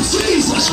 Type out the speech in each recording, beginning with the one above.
Jesus.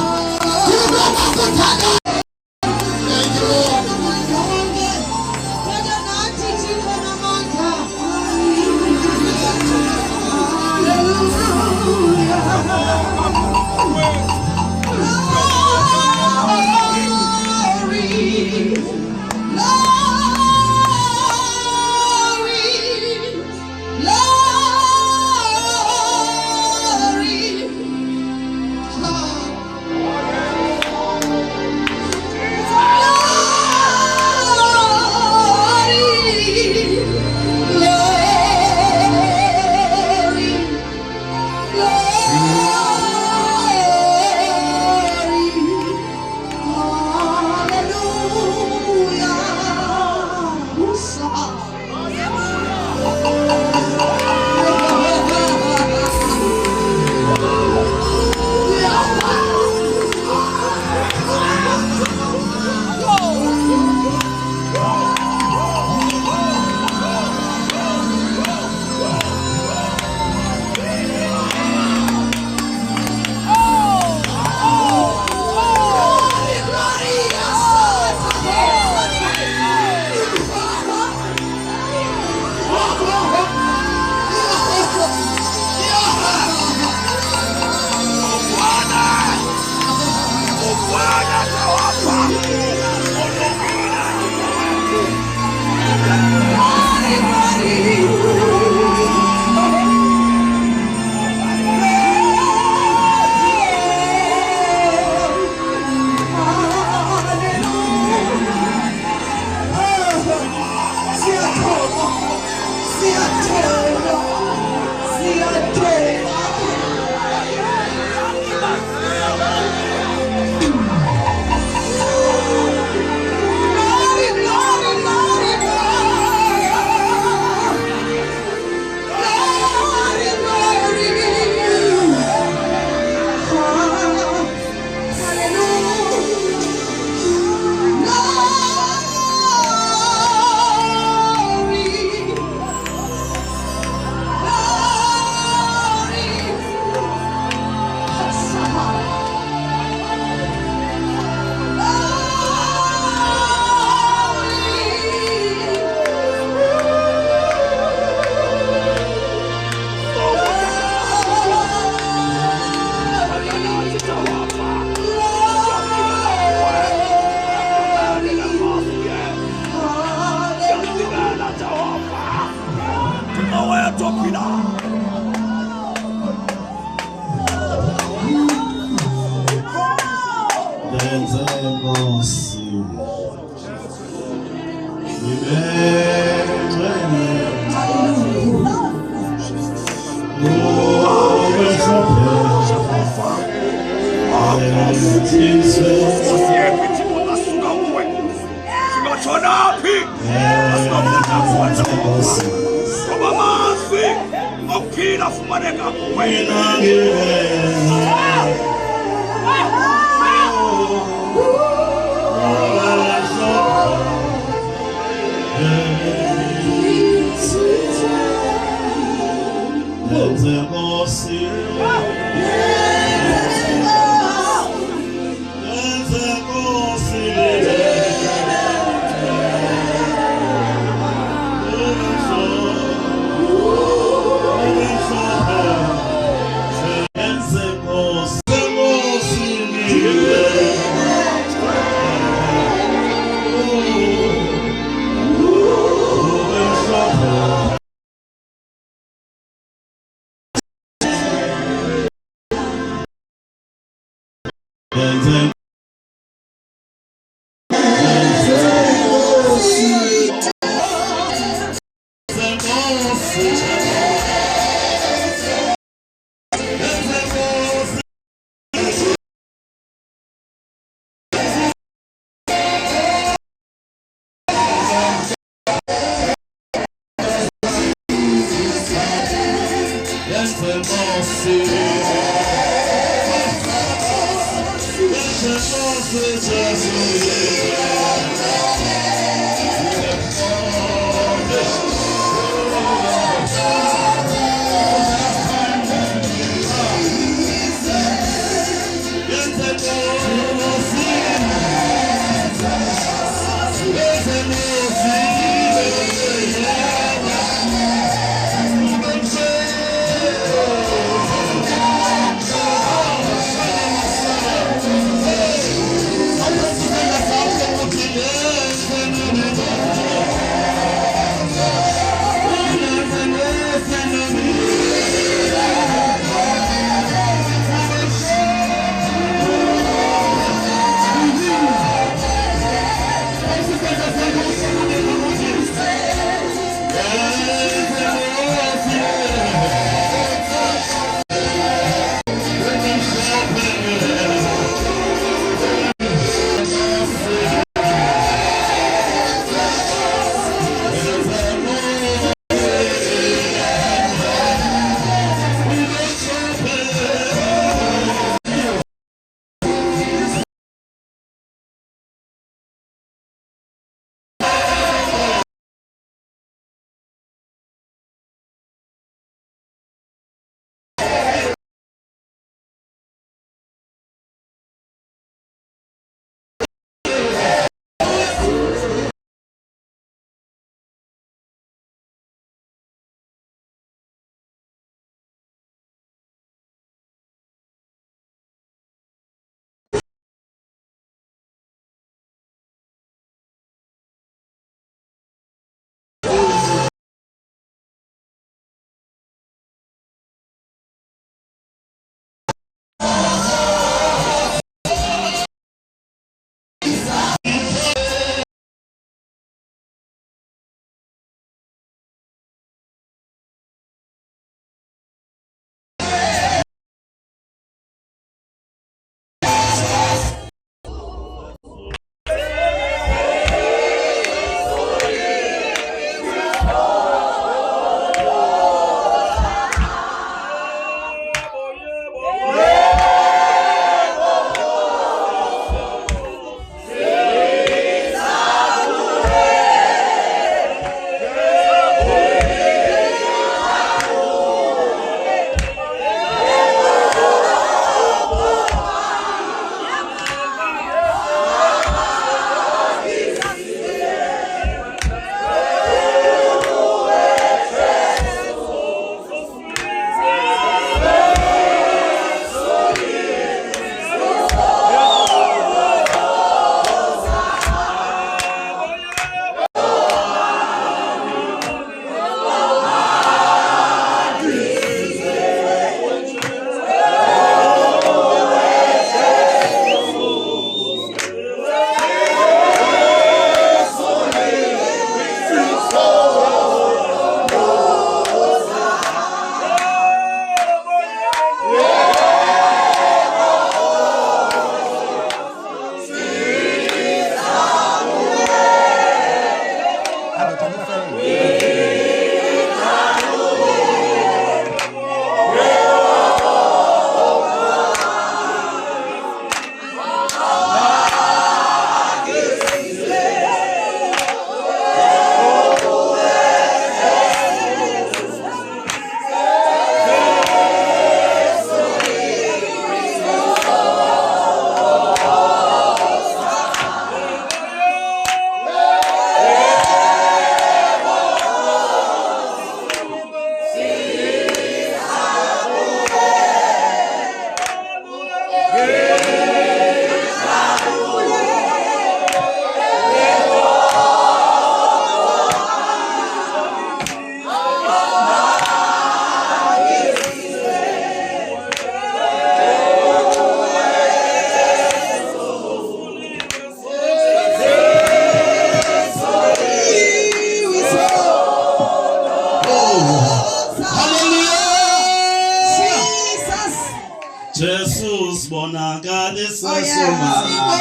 Jesus bonakalisa somandla.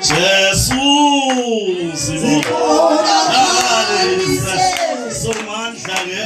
Jesus bonakalisa somandla ke.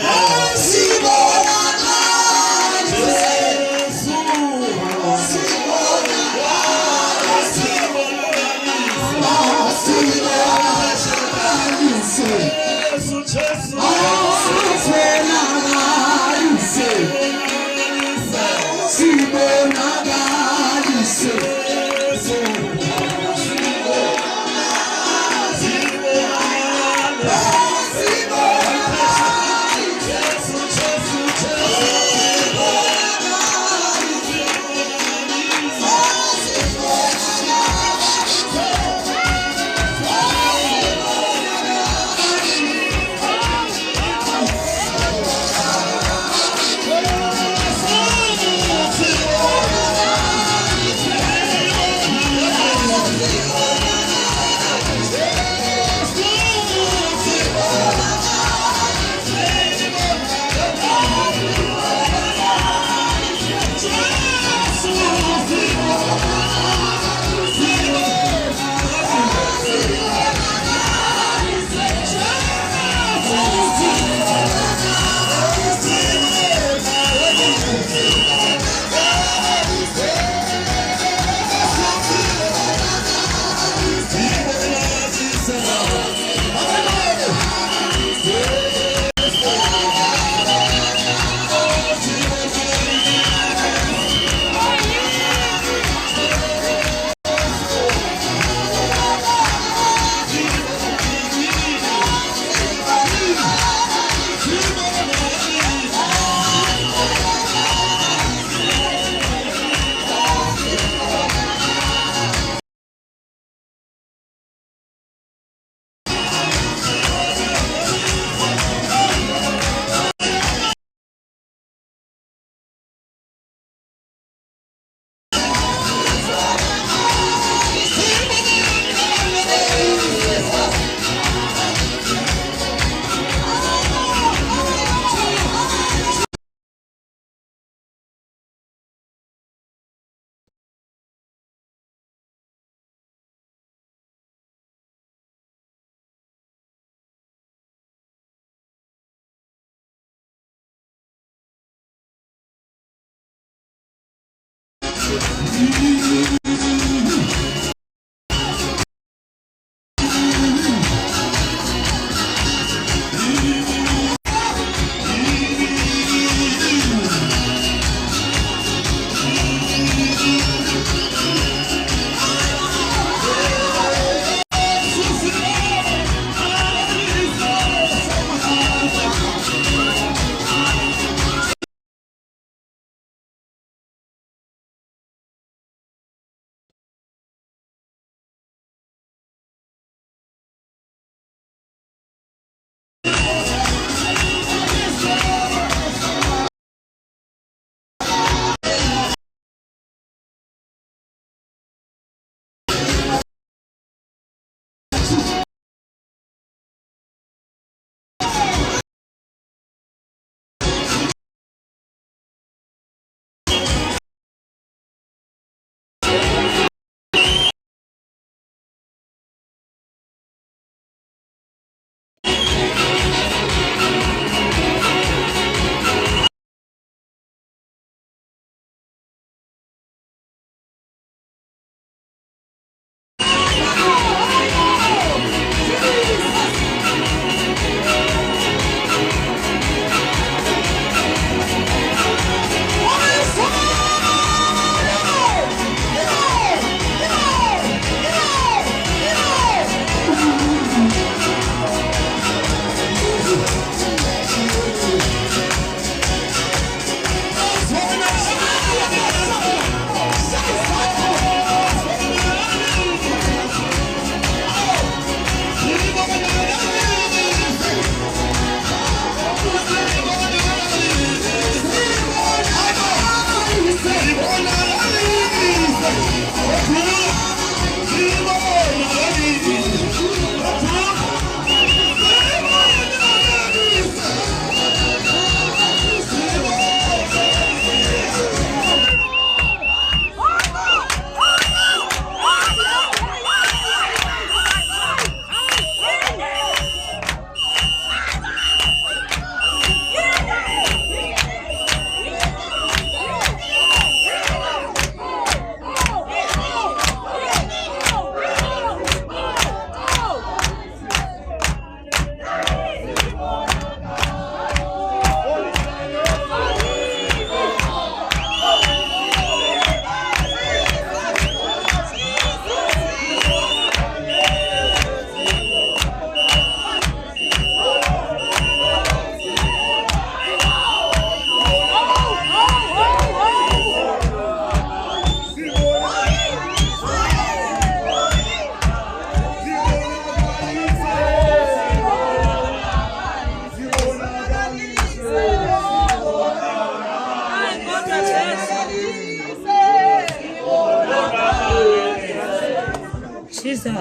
Jesus.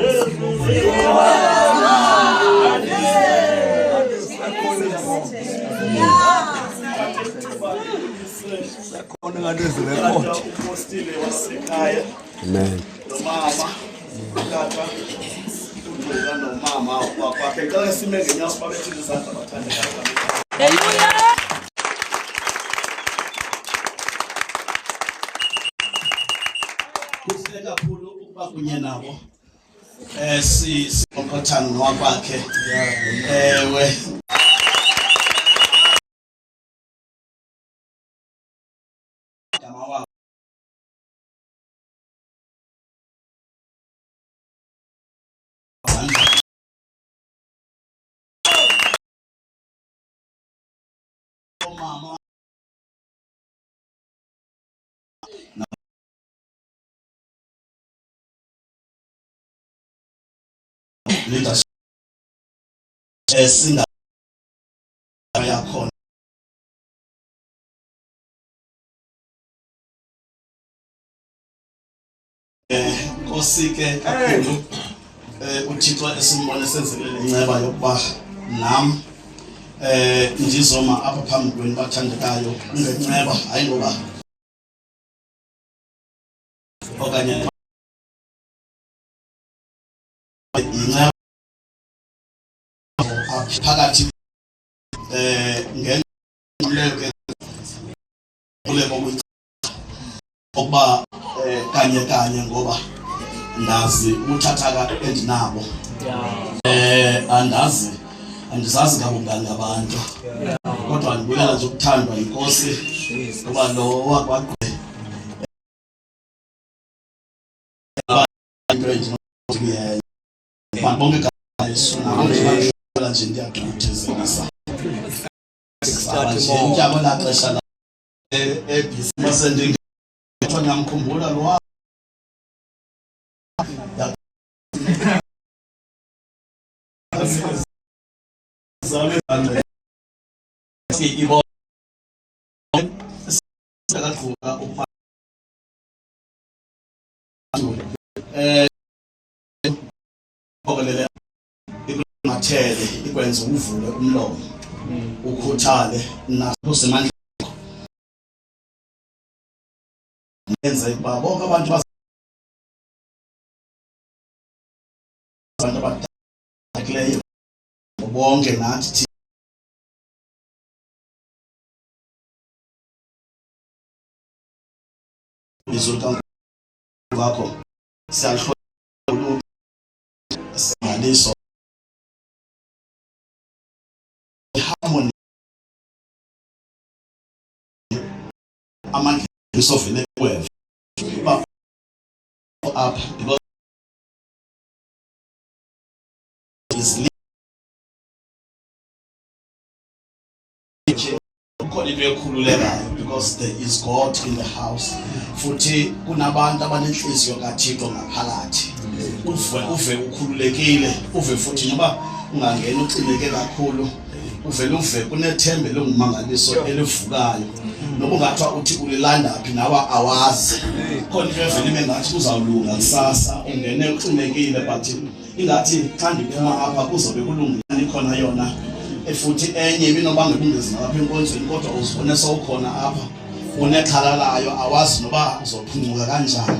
Amen. Kuhle kakhulu ukuba kunye nabo sikomkhothana nowakwakhe ewe gama wabo mama leadership singa yakhona Nkosi ke kakhulu uThixo esimbone senzele lenceba yokuba nam ndizoma apha phambi kwenu bathandekayo ungenceba hayi ngoba okanye inceba phakathi ngenxuleke ukuba kanye ngoba ndazi uthathaka endinabo andizazi ngabungani abantu kodwa ndibuyela nje ukuthandwa inkosi ngoba lo wakwagqwe bonke Yesu namola nje ndiyagqithizelisa njalo la xesha la ebhizinisi ndingathi ngiyamkhumbula lo zame ibo sakaqhuba ukuba okolele imathele ikwenza uvule umlomo ukhuthale naso semandla nenze ukuba bonke abantu abadakileyo bonke nathi izulu wakho siyahlola singaliso harmony amandla isovele kweve up because is khona into ekhululekayo because there is God in the house futhi kunabantu abanenhliziyo kaThixo ngaphakathi uve ukhululekile uve futhi noba ungangena uxineke kakhulu uve kunethembe longumangaliso elivukayo noba ungathiwa uthi ulilanda phi nawe awazi khona into evele mengathi uzawulunga kusasa ungene uxinekile but ingathi xa ndiphuma apha kuzobe kulungile ikhona yona futhi enye ibinoba ngebungezi lapha enkonzweni kodwa uzibone sowukhona apha unexhala layo awazi noba uzophuncuka kanjani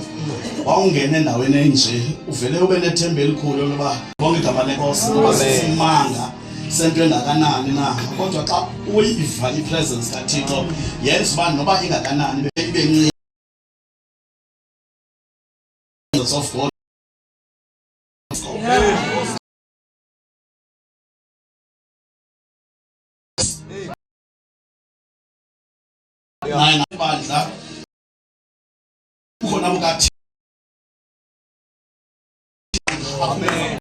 wawungena endaweni enje uvele ube nethemba elikhulu loba bonke igama lenkosi ngoba sisimanga sento engakanani na kodwa xa uyiva ipresence kaThixo yenza uba noba ingakanani ibe ncane of God naye nabandla khona bukathi amen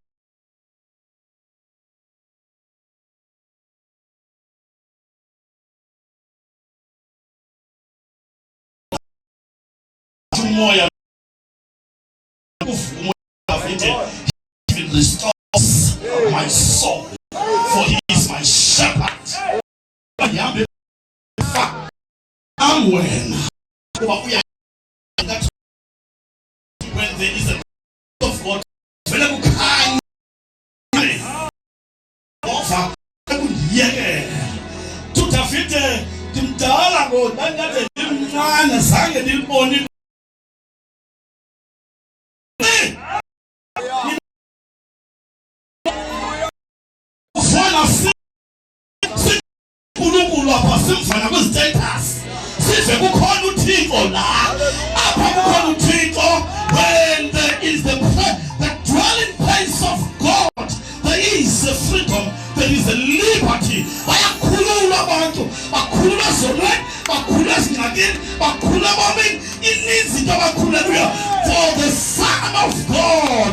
umoya he restores my soul for he is my shepherd when there is a of God, ndilibone ufana uNkulunkulu apha simfana kwistatus size kukhona uThixo la apha kukhona uThixo. When there is the dwelling place of God, there is a freedom, there is a liberty. Bayakhululwa abantu, bakhululwa zonke, bakhululwa ezingxakini, bakhululwa bomini, ininzi into abakhulelweyo. For the Son of God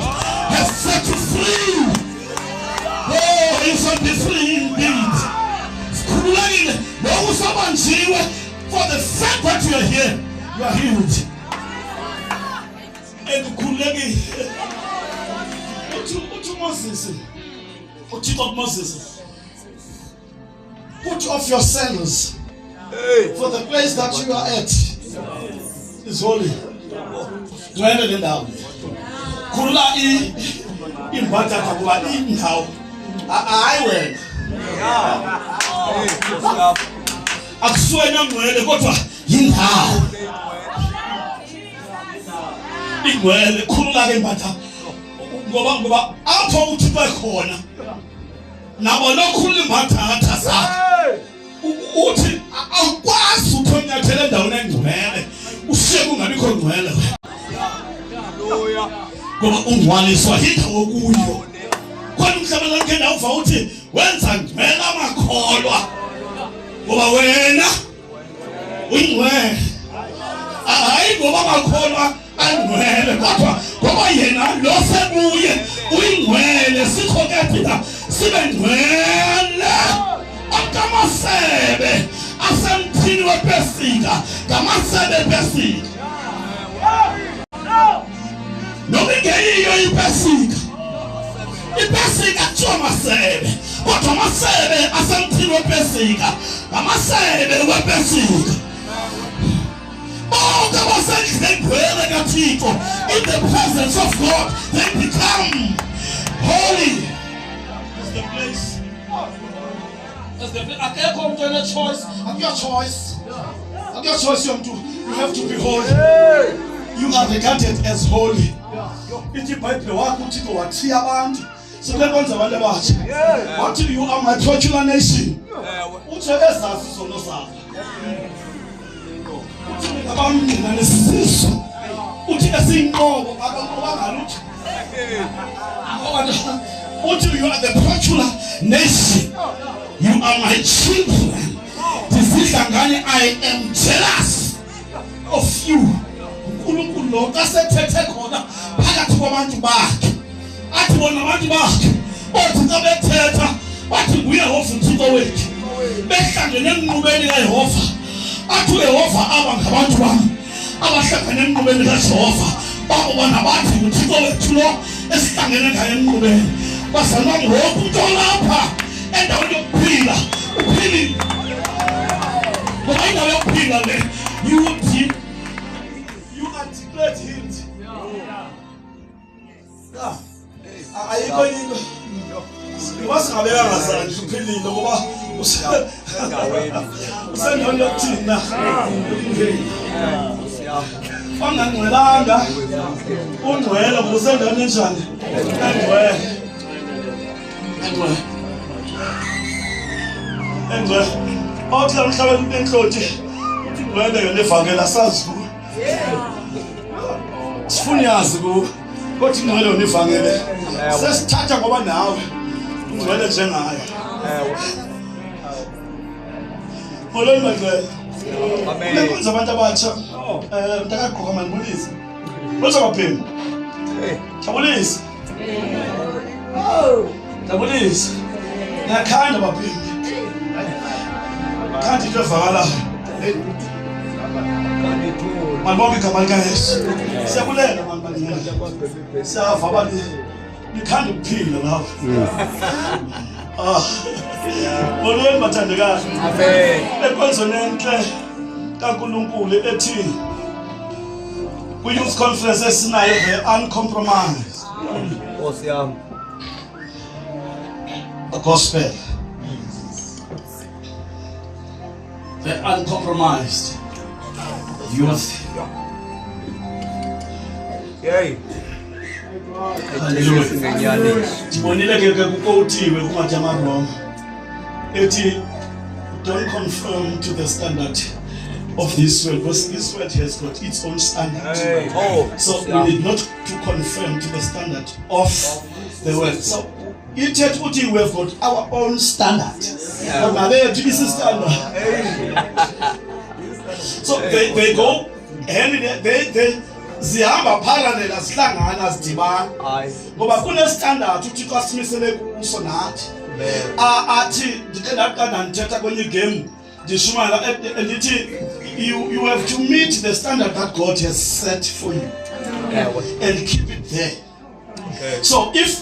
has set you free. Oh, you shall be free indeed. Sikhululekile lo usabanjiwe. For the fact that you are here, you are healed. And Kulegi, what Moses, what you got Moses, put off your sandals, for the place that you are at is holy. Dwell in down. Kula imbata kuba indawo. I went. Akusuena ngwele kodwa yindawo. Ingwele khulula ke mbatha ngoba apho uThixo ekhona nabo lokhulu imbatha zakhe uthi awukwazi uthonyathela endaweni engcwele ushiye kungabikho ngcwele haleluya ngoba ungwaliswa yindawo kuyo khona umhlaba lonke ndawuva uthi wenza ngcwele amakholwa ngoba wena uyingcwele hayi ngoba amakholwa angcwele kodwa ngoba yena lo sebuye uyingcwele sikho kepha sibe ngcwele akamasebe asemthini wepesika ngamasebe epesika noma ingeyiyo ipesika kuthiwa masebe kodwa amasebe asemthini wepesika ngamasebe wepesika. Oh, there was in the presence of God, they become holy. That's the place. That's the place. I can't come to any choice. Have your choice. Have your choice. You have to be holy. You are regarded as holy. It's Bible. Until you are my peculiar nation. Abamina nesizwe uthi esiyinqobo abangaluthi uthi you are the peculiar nation, you are my children. Disidlangane, I am jealous of you. uNkulunkulu lo kasethethe khona phakathi kwabantu bakhe athi bona abantu bakhe othi xa bethetha bathi nguYehova uThixo wethu behlangene enqubeni kaYehova athi uYehova aba ngabantu bami abahlangene enqubeni kaJehova babona bathi uThixo wethu lo esihlangene ngaye enqubeni bazalwa ngoku umuntu lapha endaweni yokuphila uphilile ngoba indawo yokuphila le you are declared healed. Ayikho into wasingabeka ngazange uphilile ngoba usendaweni yokuthina angangcwelanga ungcwele usendaweni enjani engcwele othi la mhlabeni enhloti uthi ngcwele yona evangela sazi ku sifuna yazi ku kothi ngcwele yona evangela sesithatha ngoba nawe ungcwele njengayo Molweni ngcwele amen kwenza abantu abatsha mntakagogo manibulise Lotsha baphembu Jabulisa Jabulisa Ngiyakhanda baphembu Kanti into evakalayo Manibonke igama likaYesu siyabulela manibangela siyava abali nikhanda ukuphila lapha Molweni bathandekazi amen ekwenzo nenhle kaNkulunkulu ethi kwi-youth conference esinayo the uncompromised the gospel the uncompromised youth. Yay. Ndibonile ke kukotiwe kumatyama Roma ethi don't conform to the standard of this world, because this world has got its own standard. So we need not to conform to the standard of the world. So we have got our own standard. Standard. So they go and they zihamba parallel azihlangana zidibana ngoba kune standard uthi xa simisele kuso nathi athi ndike ndaqanda ndithetha kwenye game ndishumala ndithi you have to meet the standard that God has set for you and keep it there. So if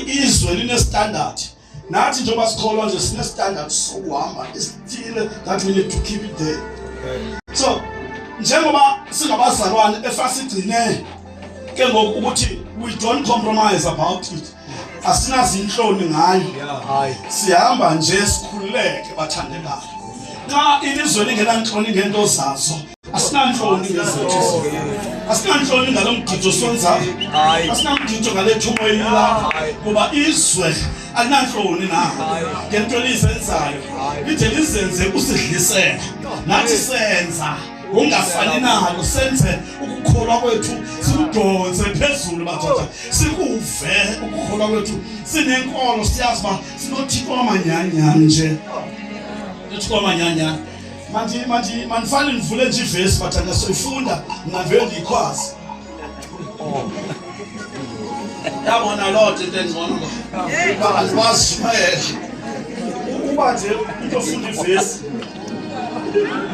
izwe line standard nathi njengoba sikholwa nje sine standard sokuhamba still that we need to keep it there. So njengoba singabazalwane efasigcine ke ngoku ukuthi we don't compromise about it, asinazinhloni ngayo, sihamba nje sikhululeke bathandekayo. Xa ilizwe lingenanhloni ngento zazo asinanhloni ngezethu, asinanhloni ngalo mgidi sonzayo, asinamgidi ngale thumo elilapha ngoba izwe alinanhloni na ngento lizenzayo lide lizenze usidliseke nathi senza ungafani nalo, senze ukukholwa kwethu sikudonse phezulu madoda, sikuve ukukholwa kwethu sinenkolo, siyazi ba sinothixo wamanyanya nje, uthixo wamanyanya. Mandifane ndivule nje ivesi madoda soyifunda ngavele ndiyikhwazi. Yabona lot into engcono ngoba alikwazi shumayela uba nje into ofunda ivesi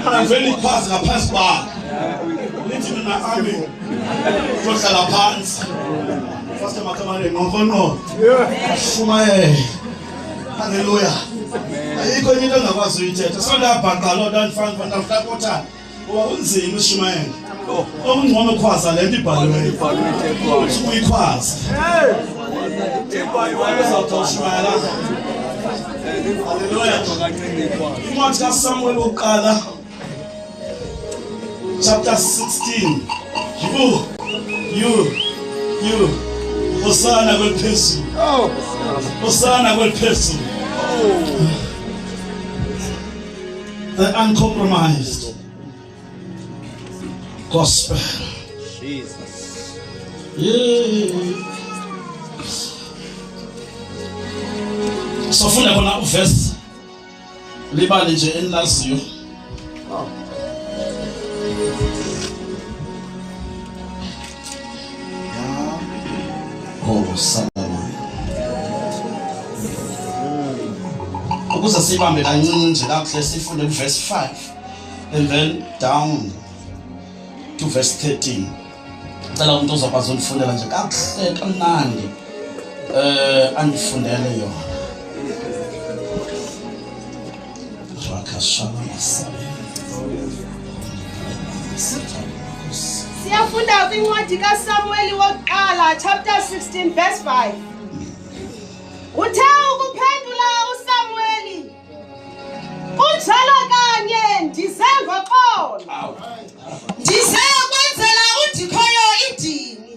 ngavele ikhwazi ngaphansi kwakho nithi mina ami uzohlala phansi first makamane ngokono shumayela. Hallelujah. Ayikho into engakwazi uyithetha sondabhaqa lo ndifana ndafakotha ngoba unzima ushumayela. Okungcono khwaza le nto ibhaliweyo uyikhwaza uzawuthoshumayela. Hallelujah. Incwadi kaSamuel wokuqala chapter 16. You Hosana kweliphezulu. Hosana kweliphezulu. The uncompromised gospel. Jesus. So funda khona uverse libale nje enilaziyo. Salama. Ukuze sibambe kancinci nje kakuhle sifunde verse 5 and then down to verse 13. Cela umuntu ozokwazi ukufundela nje kakuhle kamnandi andifundele yona. Siyafunda kwincwadi kaSamuel wokuqala chapter 16 verse 5. Uthe ukuphendula uSamuel, kunjalo kanye ndize ngoxolo. Ndize kwenzela uDikhoyo idini.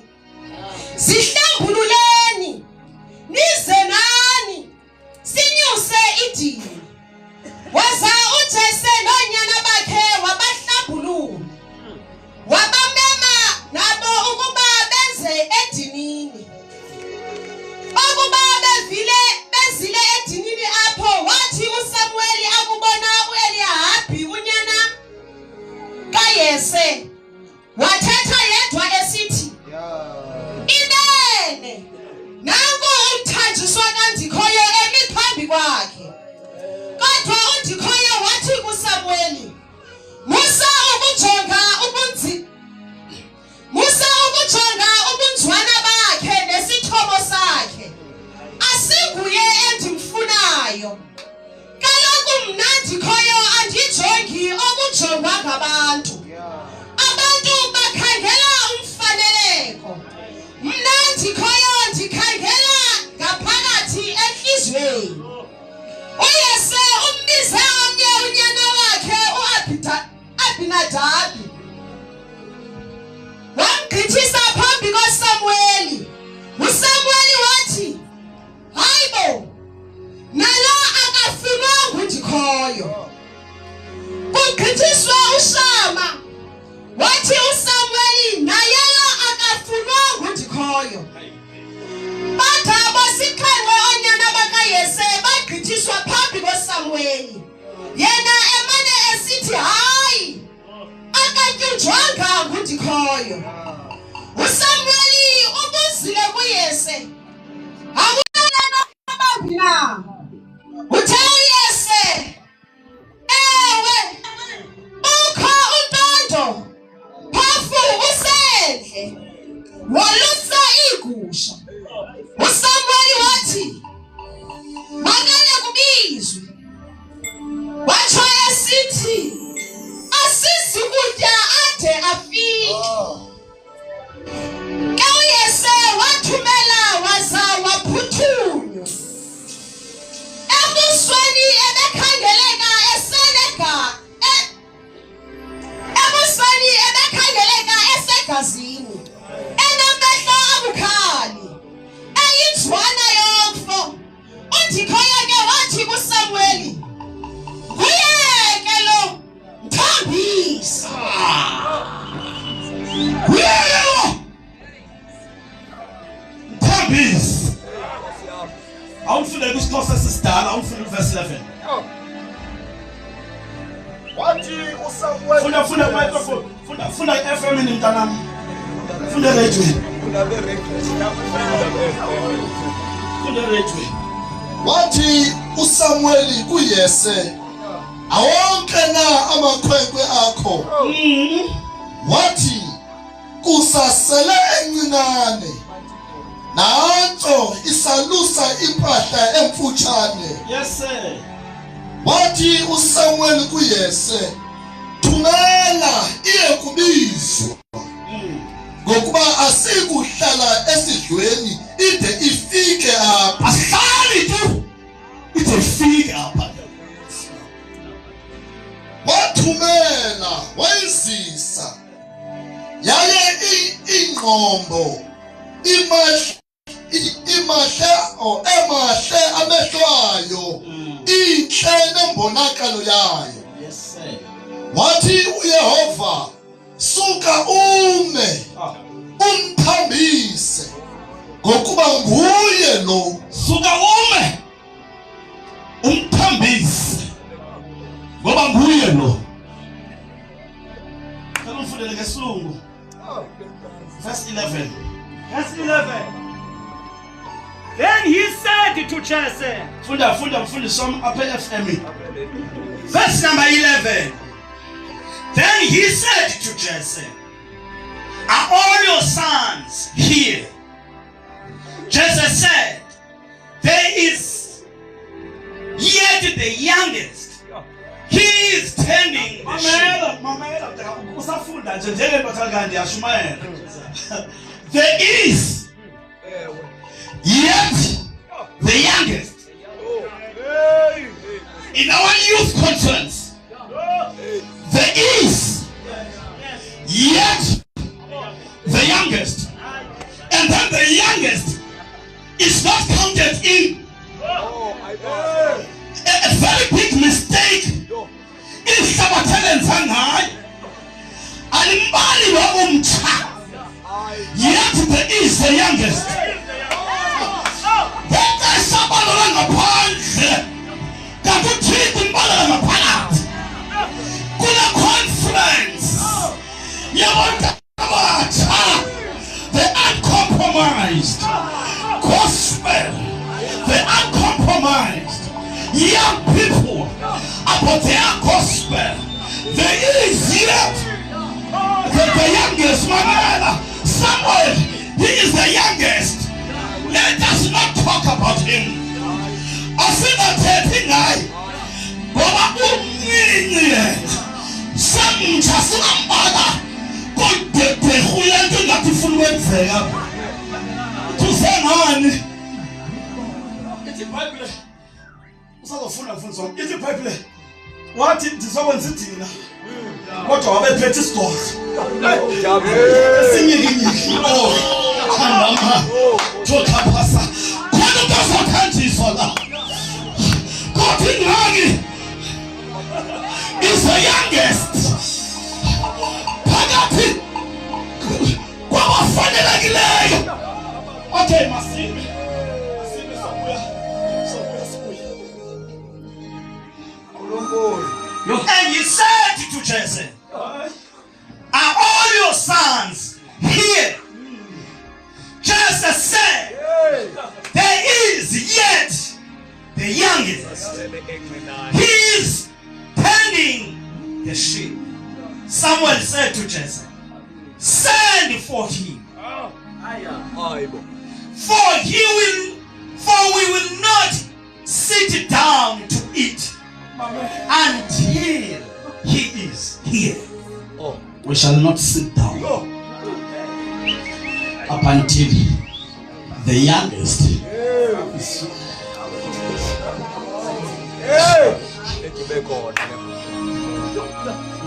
Sihlambululeni nize nani sinyuse idini. Waza uJese nonyana bakhe wabahlambulula. Wabamema nabo ukuba benze edinini. Ukuba bezile edinini apho wathi uSamuel akubona uEliyahabi unyana kaYese. Wathetha yedwa esithi, Inene, nangu umthanjiswa kaNdikhoyo emi phambi kwakhe. Kodwa uNdikhoyo wathi kuSamuel, Musa ukujonga ubunzwana bakhe nesithobo sakhe. Asinguye endimfunayo. Kaloku mna Ndikhoyo andijongi okujongwa ngabantu. Abantu bakhangela umfaneleko. Mna Ndikhoyo ndikhangela ngaphakathi enhliziyweni. UYese umbize omnye unyana wakhe uAbinadabi. bagqithisa phambi koSamueli. uSamueli wathi, hayibo, nalo akafunwanga ndikhoyo. Kugqithiswa uShama, wathi uSamueli, nayeyo akafunwanga ndikhoyo. Bagaba sixhenxe oonyana bakaYese bagqithiswa phambi koSamueli. Yena emane esithi, hayi, akatyunjwanga ngundikhoyo. uSamueli ubuzile kuYese, awunalo abambi na? Uthe uYese, ewe, ukho untondo, phofu usendle, walusa iigusha. uSamueli wathi, makele kubizwe. Watsho esithi, asizi kutya ade afike. Ke uYese wathumela waza waphuthunywa. Ebusweni ebekhangeleka esegazini, enamehlo abukhali, eyinzwana yomfo. uNdikhoyo ke wathi kuSamueli, nguyeke lo mthambisi. Uyelo mthambisi. Awufundele kuSixhosa sesidala, awufundele uverse 11. Wathi uSamuel Funda microphone. Funda FM ni mntanami. Funda radio. Funda radio. Wathi uSamueli kuYese, awonke na amakhwenkwe akho? Wathi, kusasele encinane, nanto isalusa impahla emfutshane. Yes sir. Wathi uSamueli kuYese, thumela iye kubizwa, ngokuba asikuhlala esidlweni ide ifike apha. Ahlali tu. Itefika apha. Wathumela wayizisa, yaye ingqombo emahle amehlwayo, inhle nembonakalo yayo. Yes sir. Wathi uYehova, suka ume umthambise, ngokuba nguye lo. Suka ume umthambise, ngoba nguye lo. Kana ufundele ngesilungu. Verse 11. Verse 11. Then he said to Jesse, Funda mfundi som apha FM. verse number 11. Then he said to Jesse, are all your sons here? Jesse said, there is yet the youngest. He is tending the sheep. Mamela usafunda nje njengento kanti yashumayela. There is yet the youngest. In our youth conference, there is yet the youngest. And then the youngest is not counted in. A very big mistake is Sabatelen Zanghai. Alimbali wa umcha. Yet there is the youngest. Whether Sabalala ngaphandle, kakuthini imbalala ngaphakathi. Kule conference yabantu abatsha, the uncompromised gospel, the uncompromised young people about their gospel. There is yet the youngest man, Samuel. He is the youngest. Let us not talk about him. Asinathethi ngaye ngoba umncinci samtsha sinambala kodebhehuyento ngathi ufuna ukwenzeka. Kusengani ithi iBhayibhile usazofunda mfundisi wami. Ithi iBhayibhile wathi ndizokwenza idina kodwa wabephethe isidorha. Sinyikinyiki. Oh, Kandama. Tokapasa. Kwani utazothanjiswa la. Kothi ngaki is the youngest. Phakathi kwabafanelekileyo. Okay, Masime. Masime sobuya. And he said to Jesse, are all your sons here? Jesse said, there is yet the youngest. He is tending the sheep. Someone said to Jesse, send for him. For we will not sit down to eat until he is here. We shall not sit down up until the youngest is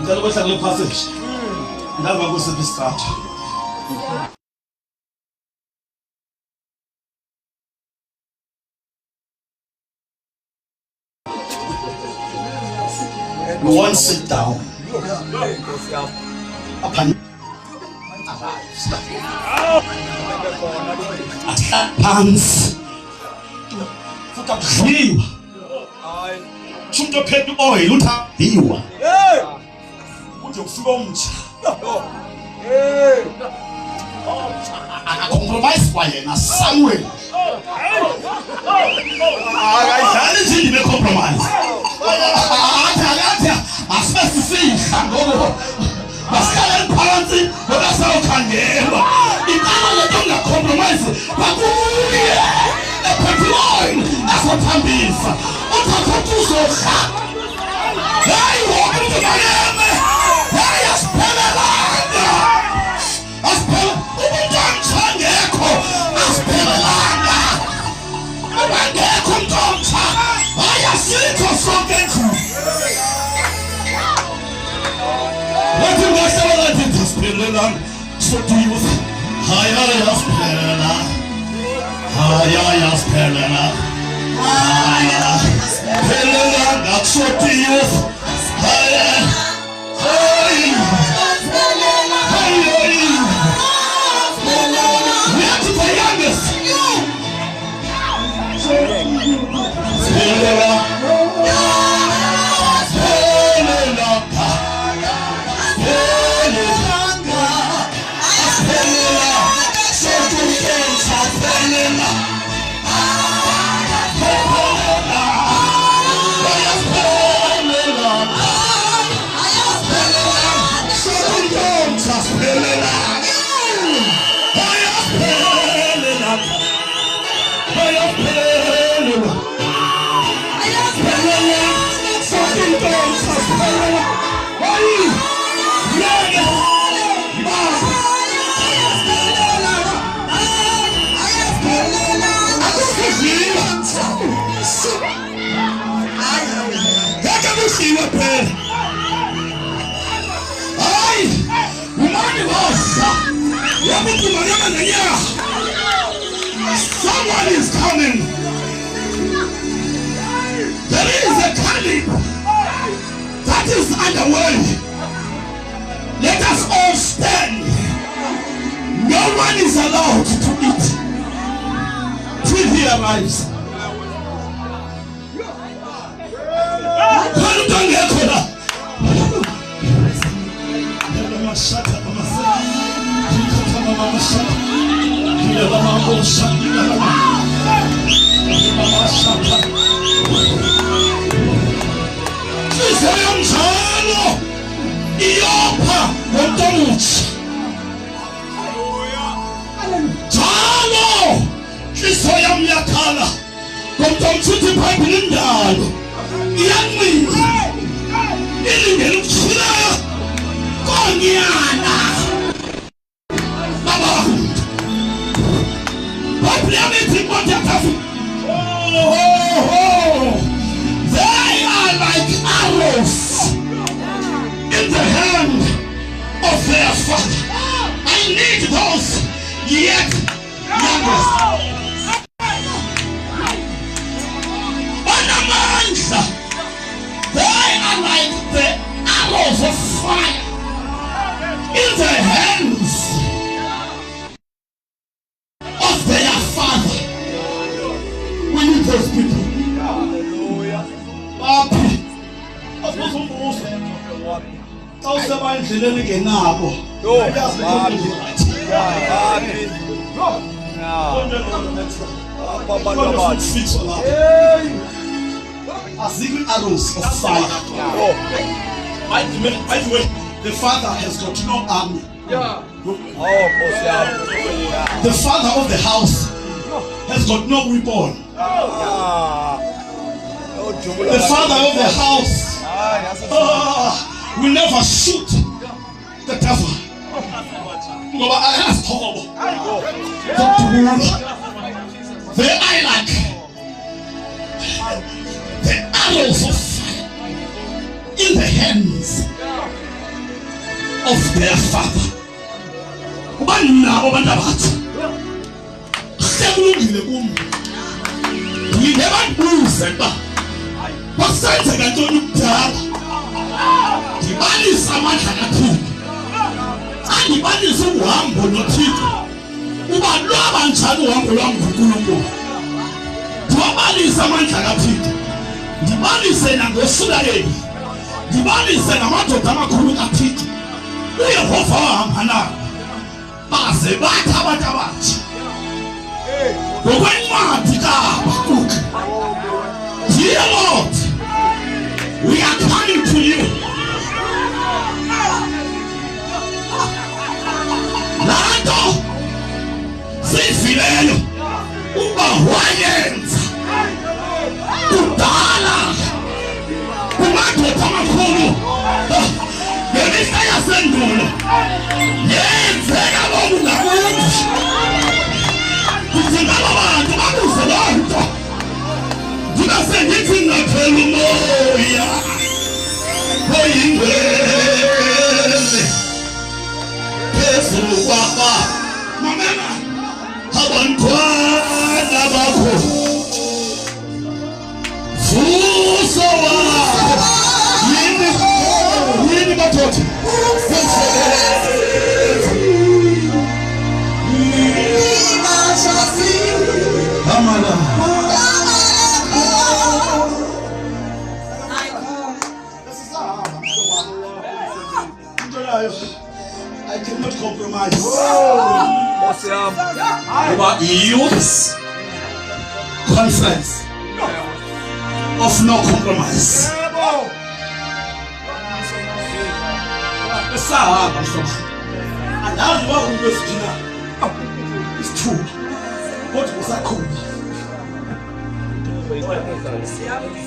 ngicela kwehla kule passage ndaba kusiphi isikhathi. We won't sit down up until pants futhi akudliwa umuntu ophethe oil uthabiwa kuze kufika umtsha compromise kwa yena Samuel akayidlali nje indime compromise athi asibesifihla ngoba basikhala phansi ngoba sawukhangelwa ikhala lento ngacompromise bakuye ephethiloin asothambisa uthatha uzoha hayi wonke umuntu mayeme hayi asiphelelanga asiphela umuntu angekho asiphelelanga abangekho umntomtha hayi asikho sonke nje wathi ngahlala ngathi asiphelelanga sodiyuza hayi asiphelelanga hayi asiphelelanga Pelelanga sodiyuza hayi we are the youngest. Someone is coming. There is a calling that is underway. Let us all stand. No one is allowed to eat till he arrives. They are like arrows in the hand of their father. I need those yet youngest. Banamandla. They are like the arrows of fire in the hands of their father. We need those people. Papi, asibuzumbuzo. Xa useba endleleni ngenabo. Azikho arrows of fire. By the way, the father has got no army. The father of the house has got no weapon. The father of the house will never shoot the devil. They are like the arrows of fire in the hands of their father. We never lose it. Wasenzeka ntoni kudala? Ndibalisa amandla kaThixo. Xa ndibalisa uhambo noThixo, uba lwaba njani uhambo lwam ngoNkulunkulu. Ndiwabalisa amandla kaThixo. Ndibalise nangoSilayeli. Ndibalise namadoda amakhulu kaThixo. uYehova wahamba nabo. Baze bathi abantu abathi. Ngokwencwadi kaHabakukhi. Dear Lord, we are coming to you. Lanto sifileyo uba wayenza kudala kumadoda amakhulu ngemihla yasendulo yenzeka lokhu ngakuthi. Kudingala abantu babuze loo nto. Ndibasengithi ngaphela umoya oyingcwele phezulu kwaba mamela abantwana bakho vuso wakho yini bathothi amala. I cannot compromise. Youth conference of no compromise. It's true. What was that called?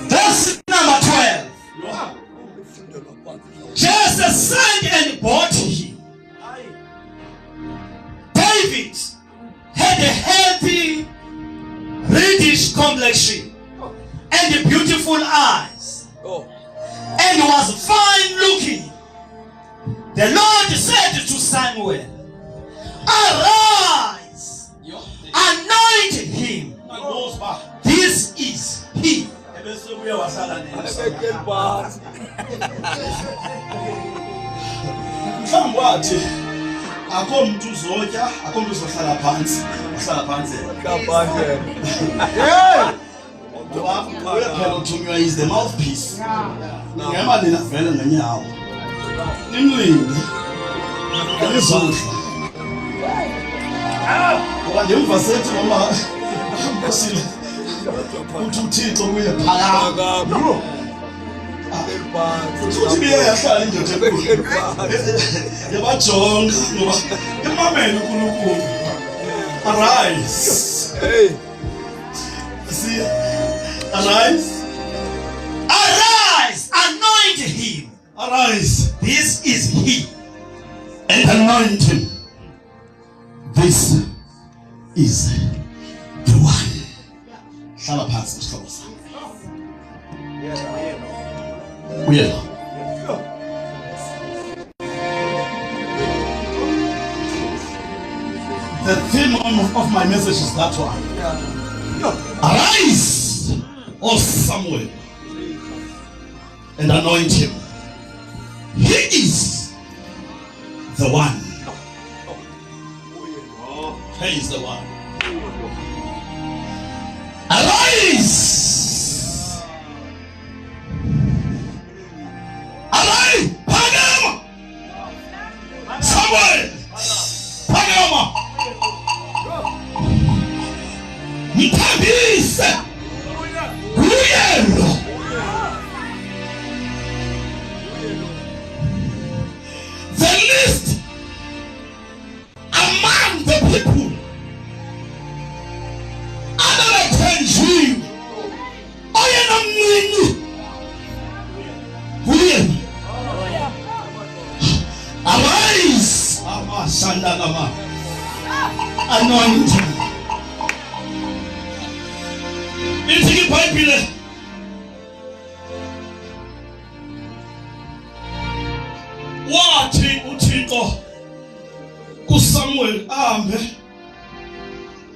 Verse number 12. Jesus sent and brought him. David had a healthy, reddish complexion and beautiful eyes, and was fine looking. The Lord said to Samuel, "Arise, anoint him. This is he." Mwathi akho muntu uzotya, akho muntu uzohlala phansi, uhlala phansi. Uyaphela uthunywa is the mouthpiece. Ngema nina vele ngenyawo. Nimlinde. Ngizodla. Ngoba ngemva sethi noma ngosile. Uthi uThixo kuye phakama. Futhi biye yahlala indoda enkulu. Yabajonga ngoba imamela uNkulunkulu. Arise. Hey. See? Arise. Arise, anoint him. Arise. This is he. And anoint him. This is the one. Hlala phansi mhlobo sami. Uyela. The theme of my message is that one. Arise, O Samuel, and anoint him. He is the one. He is the one. Arise! Arise! Pagama! Samuel! Pagama! Mtabise! Uyelo! The least among the people ababathenjiwe oyena mnini uyena. Arise, Shandalama, anointing. Ithi iBhayibhile wathi uThixo kuSamuel ahambe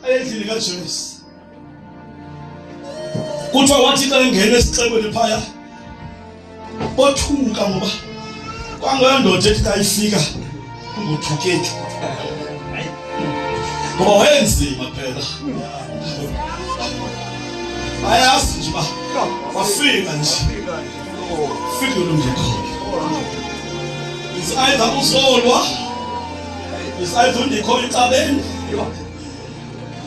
endlini kaJese. Kuthiwa wathi xa engena esixekweni phaya bothuka ngoba kwangeyondoda ethi xa ifika kungothukeki ngoba wayenzima phela. Ayazi nje uba wafika nje fike lo mntu khona. Is either uzolwa, is either undikho ixabeni,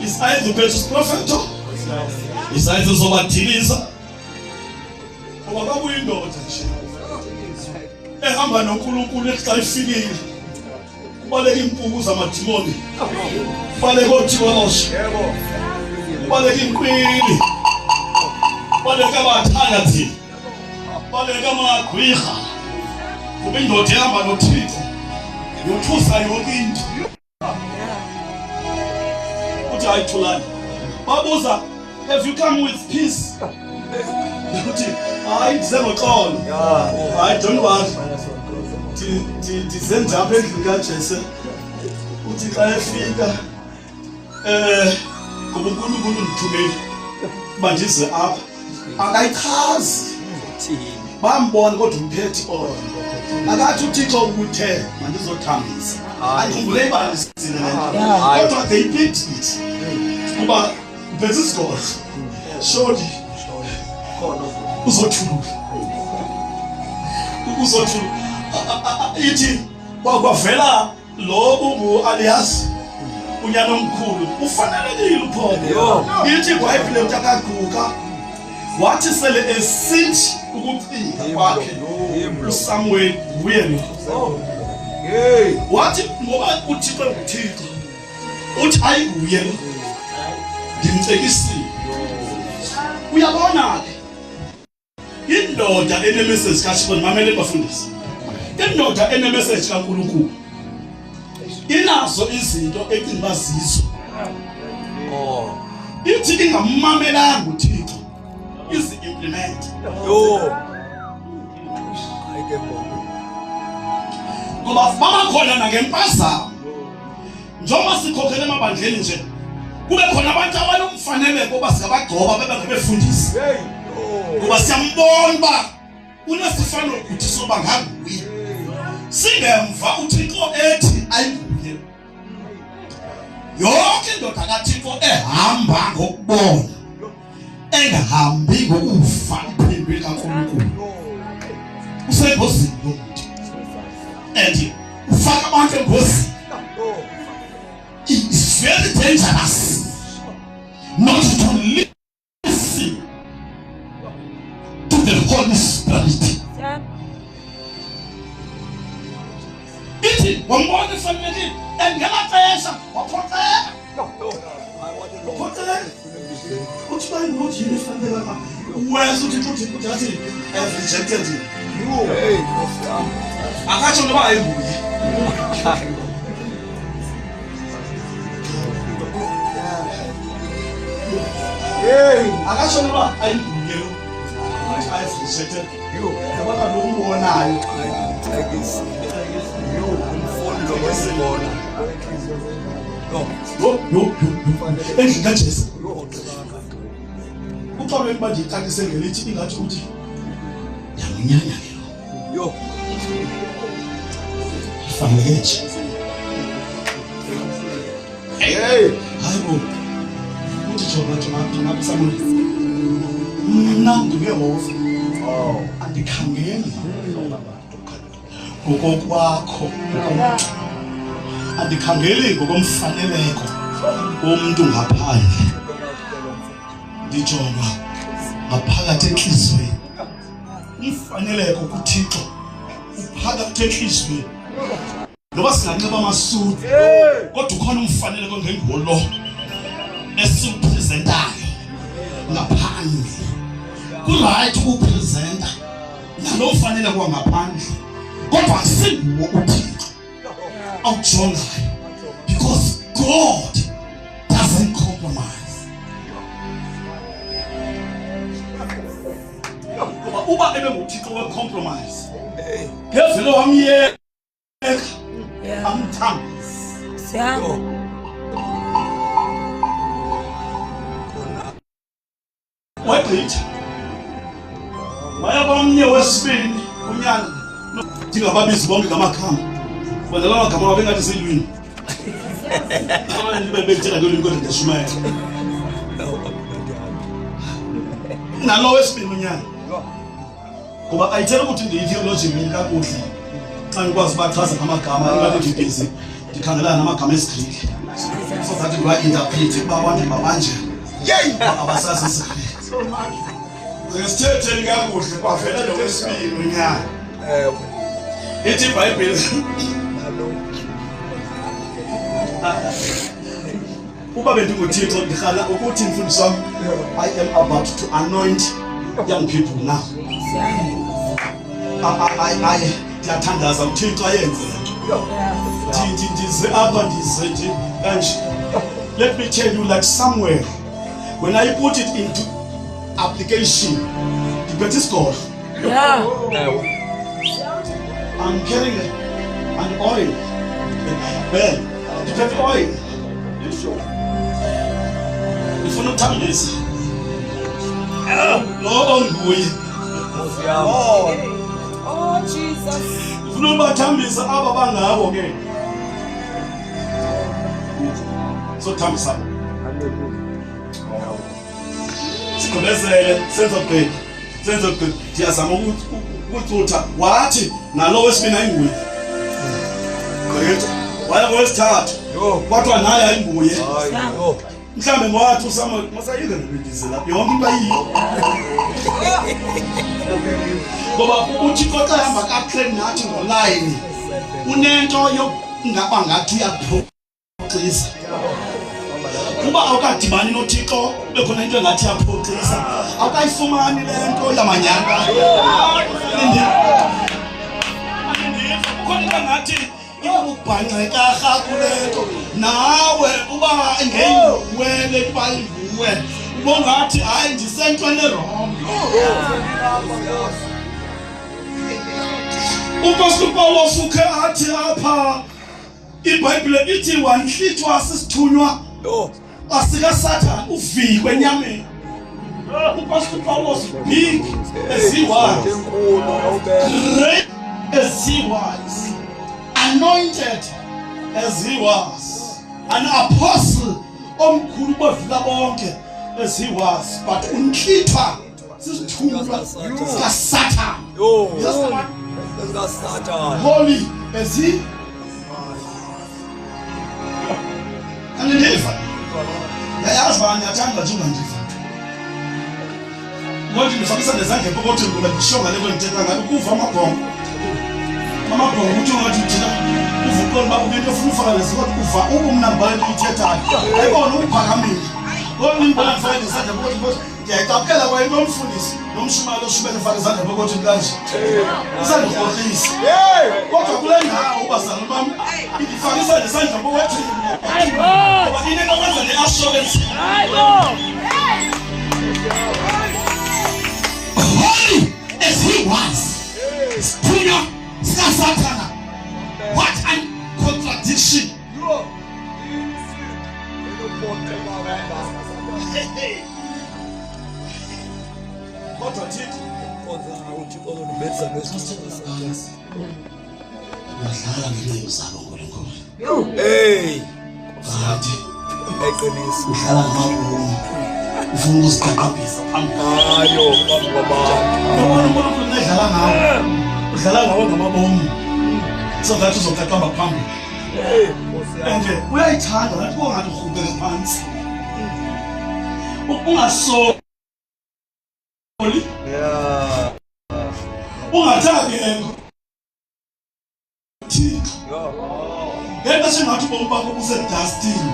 is either uphethe isiprofeto, is either uzobadiliza ngoba kwakuyindoda nje ehamba noNkulunkulu xa ifikile. Kubaleka impuku zamadimoni, kubaleka othiweloshe, kubaleka inkwili, kubaleka abathakathi, kubaleka amagwirha. Kuba indoda ehamba noThixo yothusa yonke into. Uthi hayi Thulani, babuza, have you come with peace? Uthi hayi ndize ngoxolo. Hayi don't worry, ndizenze apha endlini kaJese. Uthi xa efika ngoba uNkulunkulu ndithumele uba ndize apha. Akayichazi bambona kodwa umphethi oyo. Akathi uThixo ukuthe mandizothambisa. Andikhumbule ibalisile lento. Kodwa they picked it. Kuba uphethe isigodlo. Surely uzothula. Ithi kwavela lo bubu alias unyana omkhulu ufanelekile uphondo. Ithi iBhayibhile utakaguka wathi sele esithi ukucika kwakhe uSamuel uyena. Wathi ngoba uThixo uThixo uthi hayi uyena ngimcekisile. Uyabona ke indoda enemessage kaThixo mamele bafundisi. Indoda enemessage kaNkulunkulu inazo izinto ecinga bazizo. Ithi ingamamelanga uThixo izi implement. Ngoba baba khona na ngempazamo. Njengoba sikhokhele emabandleni nje kube khona abantu abanomfaneleko basingabagcoba bebengabefundisi. Ngoba siyambona ba unesifano ukuthi soba ngakuye. Singemva uThixo ethi ayiguye. Yonke indoda kaThixo ehamba ngokubona engahambi ngokufa iphindwe kaNkulunkulu usengozini yomuntu. And ufaka abantu engozini. It's very dangerous not to listen to the Holy Spirit. Ithi wambona fanele engelaxesha waphoxeka. Waphoxeka. Uthi bayi ukuthi yini fanele lapha. Wes uthi athi rejected you. Akatsho noba ayiguye. Akatsho noba ayiguye lo. I've rejected you. Ngoba lo umbonayo. endlini kaJesu uxolweni manje ixakise ngelithi ingathi uthi yamnyanya lo fanele nje hayibo uthi jonga samuel mna ngiyehova andikhangeli ngokokwakho andikhangeli ngokomfaneleko womuntu ngaphandle ndijonga ngaphakathi enhliziyweni umfaneleko kuThixo uphakathi enhliziyweni noba singanxiba amasudu kodwa ukhona umfaneleko ngengolo esipresentayo ngaphandle ku-right ukupresenta nalo mfaneleko wangaphandle kodwa asinguwo uThixo awujongayo because God doesn't compromise. Uba ebe nguThixo we-compromise ngevele wamyeka amthambisa wagqitha waya komnye wesibini unyana ndingababizi bonke ngamakhama bona la magama wabe ngathi zilwini bebethela ngolwimi kodwa ndiyashumayela nalo wesibini unyana ngoba ayithela ukuthi ndiyi-theology mini kakuhle xa ngikwazi ubachaza ngamagama ingathi ndibhizi ndikhangelana namagama esiGrike so that ndiwa-interprete uba abantu babanje abasazi isiGrike ngesithetheni kakuhle kwavela lo wesibini unyana ithi iBhayibhile uba bendinguThixo ndirhala ukuthi mfundisi wami I am about to anoint young people now. Ndiyathandaza uThixo ayenze ndize apha ndize nje kanje. Let me tell you, like somewhere when I put it into application ndiphethe isigolo. I'm carrying an oil. Ben, ndiphethe oil. Ndifuna ukuthambisa lo onguye. Oh Jesus. Ndifuna ubathambisa aba bangabo ke. So thambisa. Sikhomezele senze ubheki. Senze ubheki. Ndiyazama ukucutha wathi nalo wesibini ayinguye. Correct. Waya kwesithathu. Kodwa naye ayinguye. Mhlambe ngwathi uSamuel masayike nobindise lapho yonke into ayiyo. Ngoba uThixo xa hamba kaPlan nathi ngoline unento yokungaba ngathi uyaphoxisa. Kuba awukadibani noThixo bekhona into engathi yaphoxisa awukayifumani lento yamanyanga. Khona ngathi ukubhangceka kulento nawe uba ngeyinguwe lebaliguwe bongathi hayi ndisentweni wrong. Umpostoli Paulos ukhe athi apha iBhayibhile ithi wanhlithwa sisithunywa asika Satan uvikwe enyameni. Umpostoli Paulos big as he was, great as he was, anointed as he was, an apostle omkhulu bodlula bonke as he was, but unhlithwa sisithunywa sika Satan. Holy as he andiva yayazi bani yathanda nje ungandiva ngoba ndifakisa nezandla epokothweni ngoba ndishonga leko ndithetha ngayo ukuva amabhongo ukuthi ungathi thina uvuqona uba ubento ofuna ufaka lezikho uva ubumna balo ithethayo ayibona ukuphakamile ngoba ngibona ngifake nezandla epokothweni ndiyayicapukela kwayinto omfundisi nomshumalo oshumele ufake izandla epokothweni kanje usandikrohlisa kodwa kule ndawo ubazalwane bami ndifakisa nezandla epokothweni ngoba inento kwenza le-assurance holy as he was, sithunywa sikaSathana. What a contradiction. Kodwa thithi Uyadlala ngezinto zabo uNkulunkulu. hey Ngathi eqinisa udlala ngamabomu. Ufuna ukuziqaqambisa phambili. ayo baba Yabona uNkulunkulu nedlala ngawo. Udlala ngawo ngamabomu. Sozathi uzoqaqamba phambili. hey Nkosi yami Nje uyayithanda ngathi kongathi uhubeke phansi. Ungasoli. yeah Ungathaki yena. Yena sengathi ubomi bakho busedustini.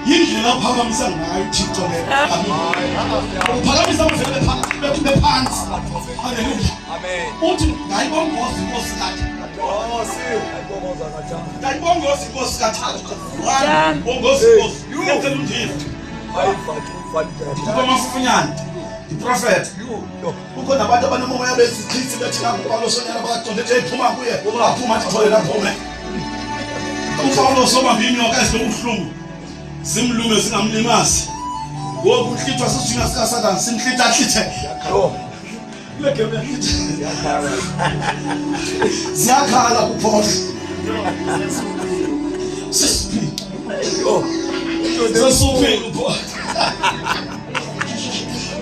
Yindlela aphakamisa ngayo uThixo le. Uphakamisa amavele bephansi. Haleluya. amen Uthi ngayibongoza inkosi kathi. Nkosi ayibongoza kanjani Ngayibongoza inkosi kathathu. Bongoza inkosi. Ngenzela undini. ayifathi ufanele Kuba mafunyana. Iprofeti. yo Kukho nabantu abanomoya bezichitsi bethina uPawulos onyana bakajonge nje iphuma kuye. Aphuma athi thole lapho me. uPawulos obambe inyoka ezilobuhlungu simlume singamlimazi ngoba uhlithwa sisijinga sika Satan simhlitha hlithe yo legebe ziyakhala kuphola sisiphi yo sesuphi kuphola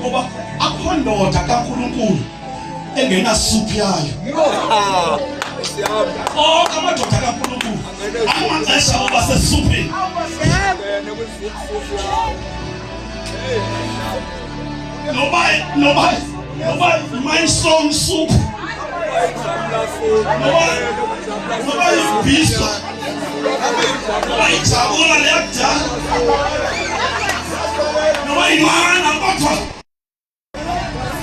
ngoba akho ndoda kaNkulunkulu engena suphi yayo Nkosi yami amadoda kaNkulunkulu amaxesha oba sesuphini ngene kwisifufu noba my song soup noba ibhiso noba ijabula leyakudala noba imana kodwa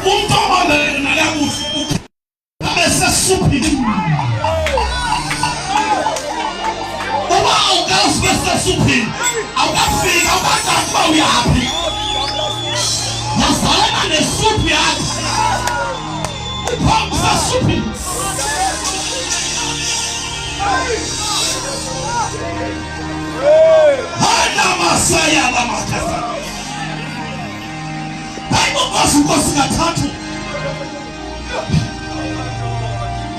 umntu obambelena kakuhle abe sesuphini uba awukazi besesuphini awukafika awukacaci uba uyaphi yazalana nesuphu yakho uphambi sesuphini anamasaya lamakasa ayibongozi kathathu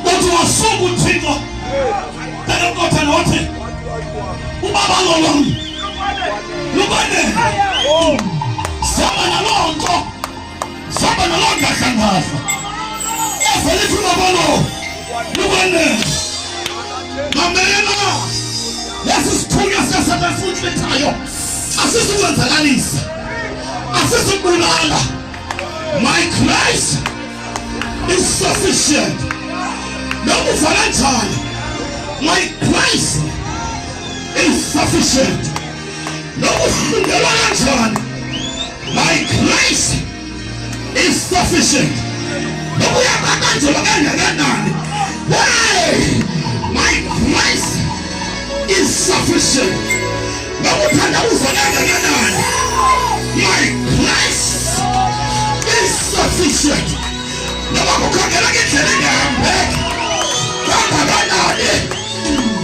uthi wasuka uThixo benokotha nothi ubaba lolwami lubane saba naloo nto saba naloo ngahlangaza evelithi ubaba lo lubane mamela lesi sithunywa siyasaba siwuhlithayo asizukwenzakalisa asizubulala my Christ is sufficient nokufa kanjani my Christ is sufficient nokufundelwa kanjani my Christ is sufficient nokuyaba kanjalo kangakanani hey my Christ is sufficient nokuthandabuza kangakanani my Christ is sufficient nokukhangela ngendlela engihambeki kangakanani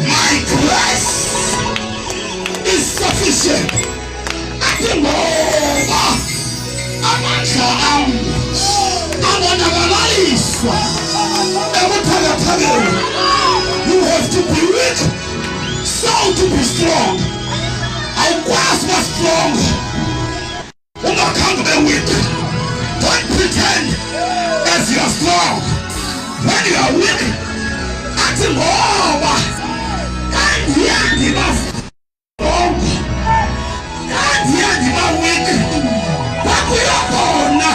my Christ is sufficient athi ngoba amandla ami abonakaliswa ebuthakathakeni you have to be weak so to be strong awukwazi uba strong ungakhange ube weak don't pretend as you are strong when you are weak athi ngoba kandiyandiba strong kandiyandiba weak bakuyakona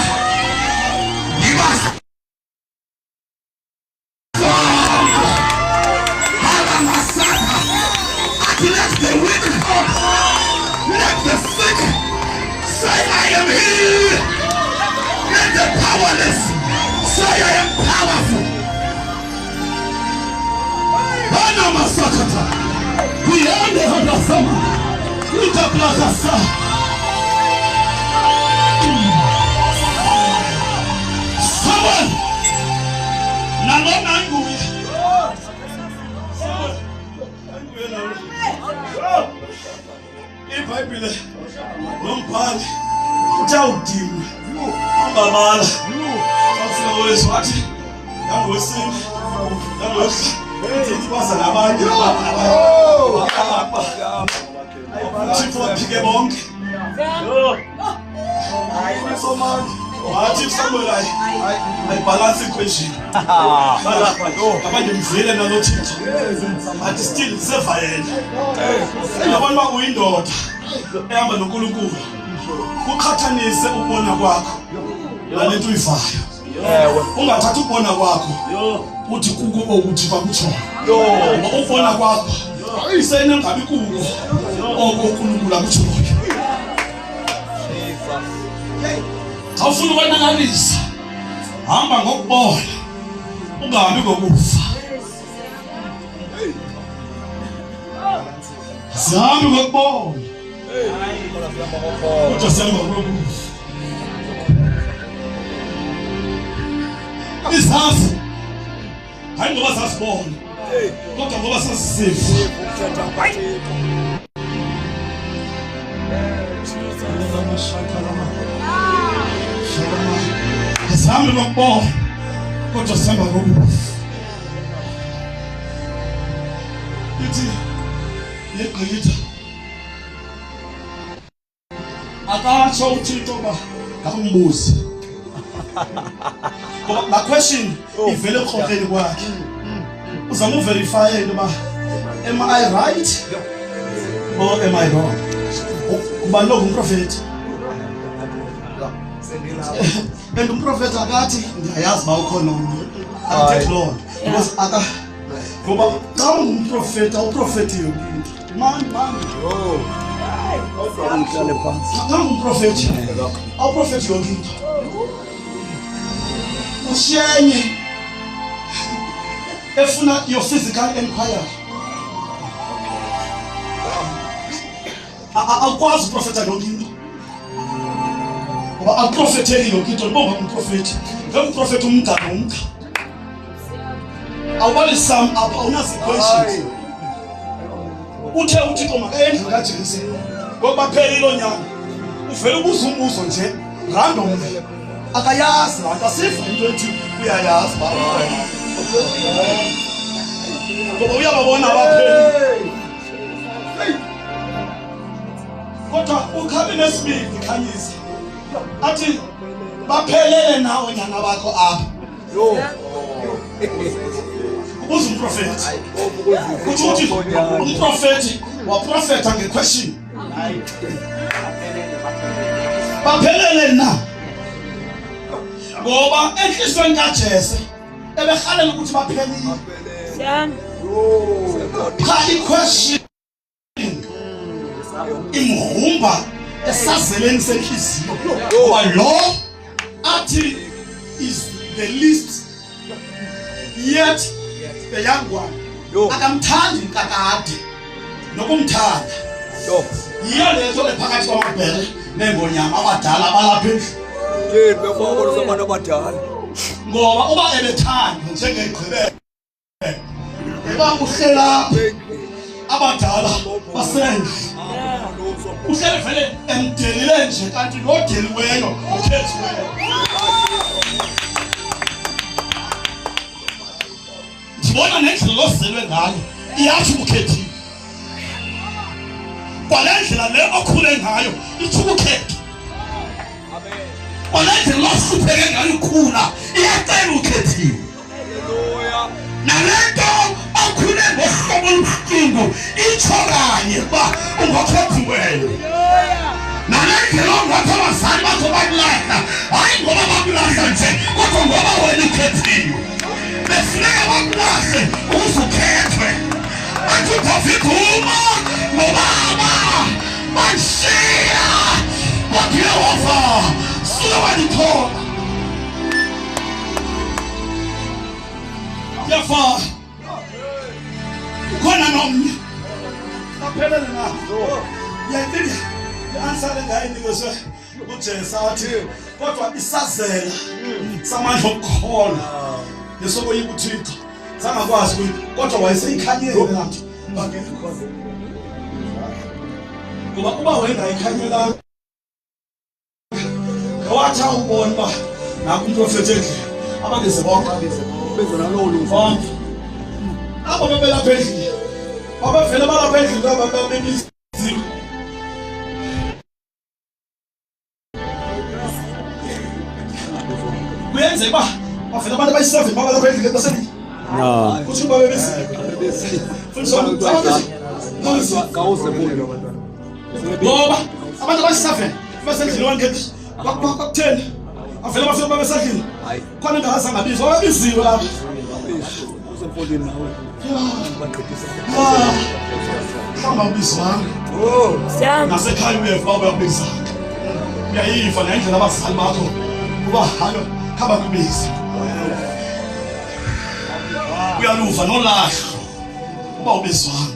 ndiba strong alamasaka athi let the weak let the sick say I am healed let the powerless say I am powerful Bana masakata kuyande hadasama utaplakasa someone nangona nguye iBhayibhile lombhali utawudini ungabala afika wethu wathi ngangwesini ngangwesini baza nabanye Thixo waphike bonke wathi Samuel ayibalance equation abanye mvile nalo Thixo athi still seva yena abantu bakuyindoda ehamba noNkulunkulu kuqhathanise ubona kwakho nalento uyivayo ungathatha ubona kwakho uthi kuko ukuthi bakuthona ubona kwakho isene ngabi kuko okuNkulunkulu akuthona awufuna ukwenangalisa hamba ngokubona ungahambi ngokufa sihambe ngokubona kodwa sihambe ngokufa isazi hayi ngoba sasibona kodwa ngoba sasisifa sihambe ngokubona kodwa sihambe ngokufa ithi yegqitha akatsho uThixo ba akambuzi ngoba la question ivele ekhokeni kwakhe uzama uverify ukuba am I right or am I wrong kuba lo ngumprofeti and umprofeti akathi ndiyayazi ba ukhona umuntu akuthe Lord because aka ngoba xa ungumprofeti awuprofeti yonke mani xa ungumprofeti awuprofeti yonke into ushenye efuna your physical inquiry akwazi uprofeta yonke into ngoba akuprofetheki yonke into ngoba umprofeti ngumprofeti umgama awubali some up awunazi questions uthe uThixo makayenze kaJesu ngoba phela ilonyana uvela ubuza umbuzo nje random akayazi laa nto asiva into ethi uyayazi ngoba uyababona abapheli kodwa ukhabe nesibindi khanyisa athi baphelele nawe nyana bakho apha ubuza umprofeti ukuthi umprofeti waprofeta ngequestion baphelele na ngoba enhlizweni kaJese ebehalela ukuthi baphelile cha iquestion imhumba esazeleni senhliziyo ngoba lo athi is the least yet the young one akamthandi kakade nokumthanda yiyo lezo ephakathi kwamabhele nengonyama abadala abalapha yini befowabo zabantu abadala ngoba uba ebethanda njengegqibelo ebakuhlela abadala basendle uhlele vele emdelile nje kanti lodeliweyo ukhethiweyo ndibona nendlela ozelwe ngayo iyathi ukhethiwe kwalendlela le okhule ngayo ithi ukhethiwe kwalendlela osupheke ngayo ukhula iyacela ukhethiwe nalento okhule ngohlobo olubuhlungu itsho kanye uba ungakhethiweyo nalendlela ongathi abazali bakho bakulahla hayi ngoba bakulahla nje kodwa ngoba wena ukhethiwe befuneka bakulahle ukuze ukhethwe athi uDavide uma ngobaba banshiya kodwa Yehova suke walithola yafana ukhona nomnye aphelele na yayini ansale ngayi nikezwe uJesu athi kodwa isazela samandla okukhona lesokoyika uThixo sangakwazi kodwa wayeseyikhanyele lapho bangene khona ngoba uba wayengayikhanyelela ngawathi awubona uba nakho umprofethi endlini abangeze bonke Benza nalowo luvo. bonke abo bebelapha endlini abavele balapha endlini babebiziko kuyenze ba bavele abantu abayiseveni babalapha endlini basendlini kuthi uba bebiziko futhi Kawuze bona abantwana. ngoba abantu abayiseveni basendlini wankhethi bakutheni avele bafike babesedlini Hayi. khona engazange abizwa wabiziwe lapha Usemfondini nawe. Baqedisa. hamba ubizwanga nasekhaya uyeva uyabizanga uyayiva nendlela abazali bakho uba halo khamba kubiza uyaluva nolahlo uba ubizwanga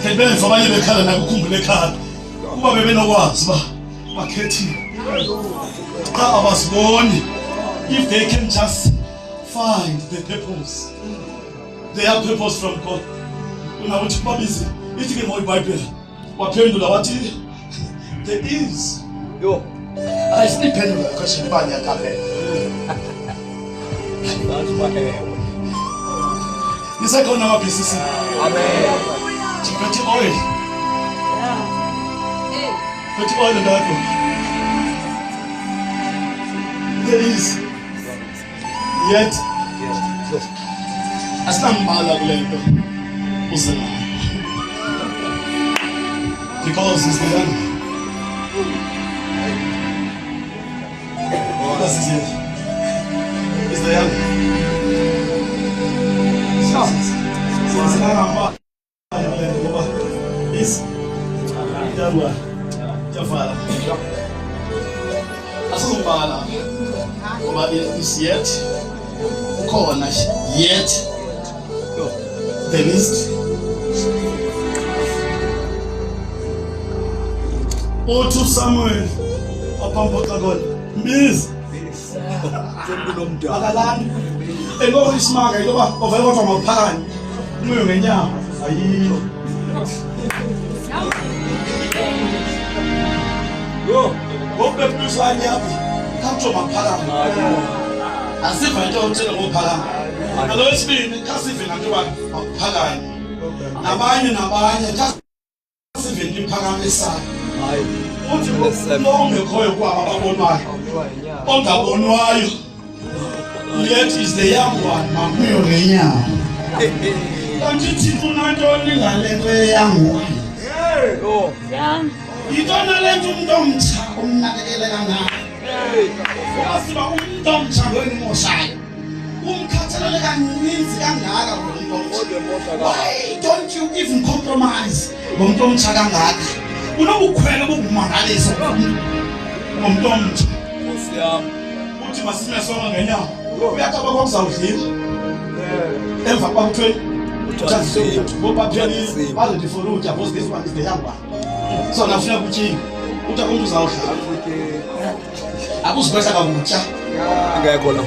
kebeva abanye bekhala nakukhumbula ekhaya kuba bebenokwazi uba bakhethiwe xa abasiboni if they can just find the purpose. They have purpose from God. Unakuthi babize ithi ke ngoyiBhayibheli waphendula wathi there is. Yo. Ayisiphendula question bani yakaphe. That's my Isekhona amabhizinisi. Amen. Tiphethe oil. Phethe oil ngakho. There is. Yet. Asambala kule nto uze nayo because it's the young because it's the young is yalwa yafala asizobala ngoba is yet ukhona yet the list uthi Samuel aphamboka kona mbiza Somkunomdala. akalani engoko isimanga yoba ovela kodwa maphakani umoyo ngenyama ayilo Yo. ngokubephiswanye apha khatho maphakani asiva into otshela ngophakani alowesibini khasive nanto baphakani nabanye khasive liphakamisayo Hayi. uthi ongekhoyo kwaba ababonwayo ongabonwayo yet is the young one makuyo ngenyama kanti thixo unantoni ngale nto eyangu Yo. yintona le nto umntu omtsha umnakekele kangaka wasiba umntu omtsha wenimoshayo umkhathalele kaninzi kangaka ngomntu omtsha Kodwa emosha ka. why don't you even compromise ngomntu omtsha kangaka unobukhwele bokumangalisa ngomntu omtsha Nkosi yami. uthi masime sonke ngenyama uyacaba kwakuzawudlila emva kwakuthweni bobapheli bazodifuna ukutya because this one is the young one so nafuneka kutyini uthi akumntu uzawudlala akuzikwehla kakutya Ngekho la.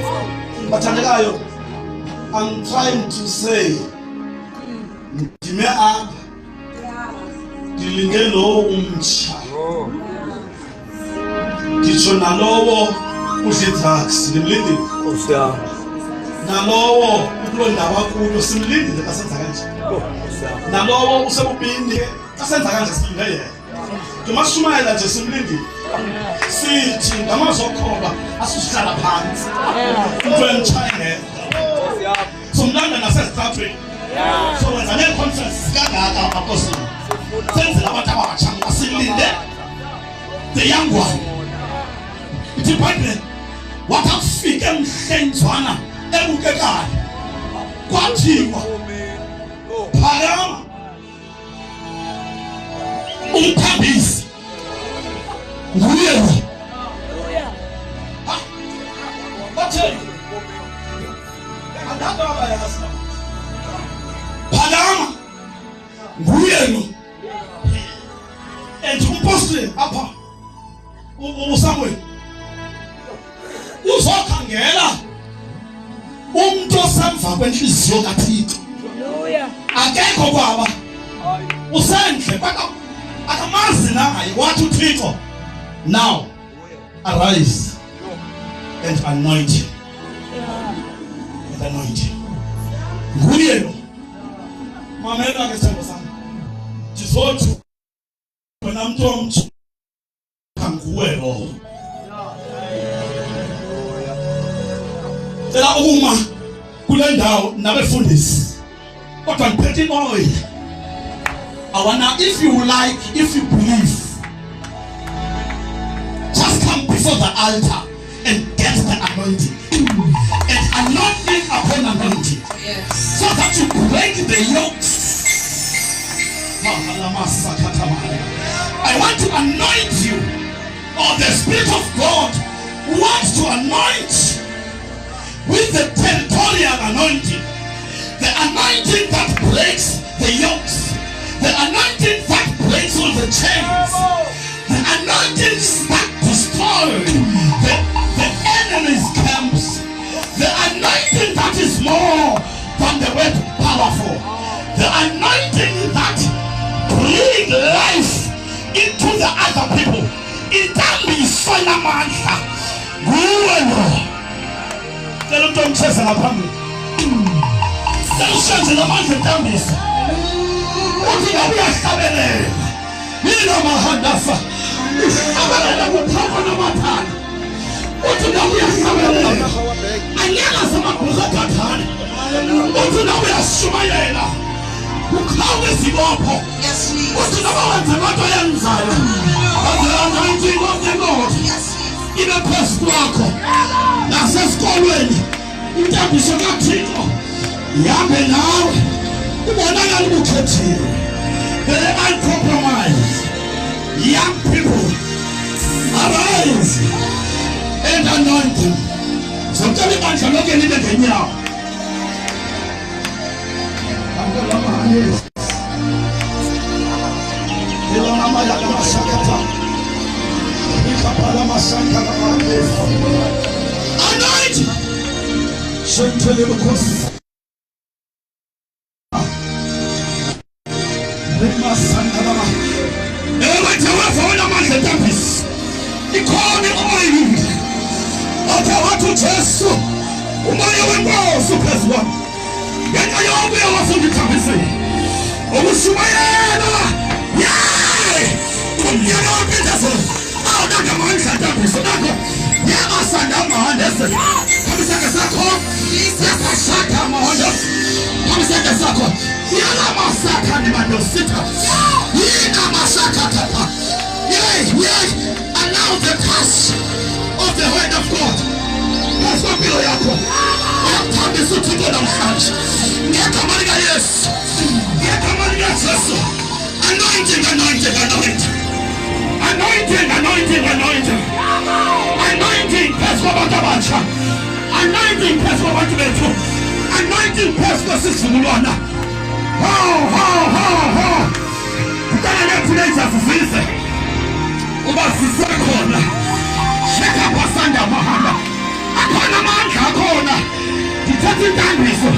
bathandekayo I'm trying to say ndime apha ndilinde lowo umtsha nditsho nalowo udla drugs ndimlindile Nkosi yami. nalowo ukuloo ndawo akuyo simlindile xa senza kanje Nkosi yami. nalowo usebubini xa senza kanje simlinde yena ndimashumayela nje simlindile sithi ngamazwi okholwa asusihlala phantsi umntu emtshayengela Nkosi yami. somlanda nasezitratweni so wenza nee-conferences kangaka apostoli senzela abantu abatsha asilinde the young one ithi ibhayibhile wathi akufike emhlenzwana ebukekayo kwathiwa phakama umthambisi nguye lo batheni andazi abayazi phakama nguye lo and umpostoli apha uSamuel uzokhangela umuntu osemva kwenhliziyo kaThixo akekho kwaba usendle akamazi naye wathi uThixo, now arise and anoint him. And anoint him. Nguye lo. Mamela ke sithando sami. Ndizothi wena mntu omtsha nguwe lo. Cela uma kule ndawo nabefundisi kodwa ngiphethe imoya. Awana, if you like, if you believe, just come before the altar and get the anointing. And anointing upon anointing. Yes. So that you break the yokes. I want to anoint you. Or the Spirit of God wants to anoint with the territorial anointing. The anointing that breaks the yokes. The anointing that breaks all the chains. The anointing that destroys the enemy's camps. The anointing that is more than the word powerful. The anointing that breathes life into the other people. It can be Solomon. Tell them to chase and upon me. Tell them the man to tell me. Uthi nawuyasabele yina mahandafa abana kuthapha namathana uthi nawuyasabele anyaka zamabhuza gathana uthi nawuyashumayela ukhawe izibopho Yes, please. uthi nabawenza lento yenzayo anointing of the Lord ibe phezu kwakho nasesikolweni intambiso kaThixo ihambe nawe ubonakala ubukhethiwe. They might compromise. Young people, arise and anoint them. Sometimes you can't look at it again. Anoint. Jesu umoya wenkosi phezu kwami ngenxa yonke wasongithambisile ukushumayela umnyaka waphindaso awunaka mandla ntambiso nakho yamasanda amahondese phamiseke sakho yakashaka amahondese phamiseke sakho yalamasakha nemandositha yinamasakha allow the touch of the word of God. That's what Bill Yako. I'm this to go down front. Get a money, yes. Get a money, yes. Anointing, anointing, anointing. Anointing, anointing, anointing. Anointing, pass for Batabacha. Anointing, pass for Batabacha. Anointing, pass for Sisuluana. Ho. Kutana teenager fufise. Ubasisa khona. Sheka pasanda mahamba. Akona mandla akhona. Ngithatha intambiso.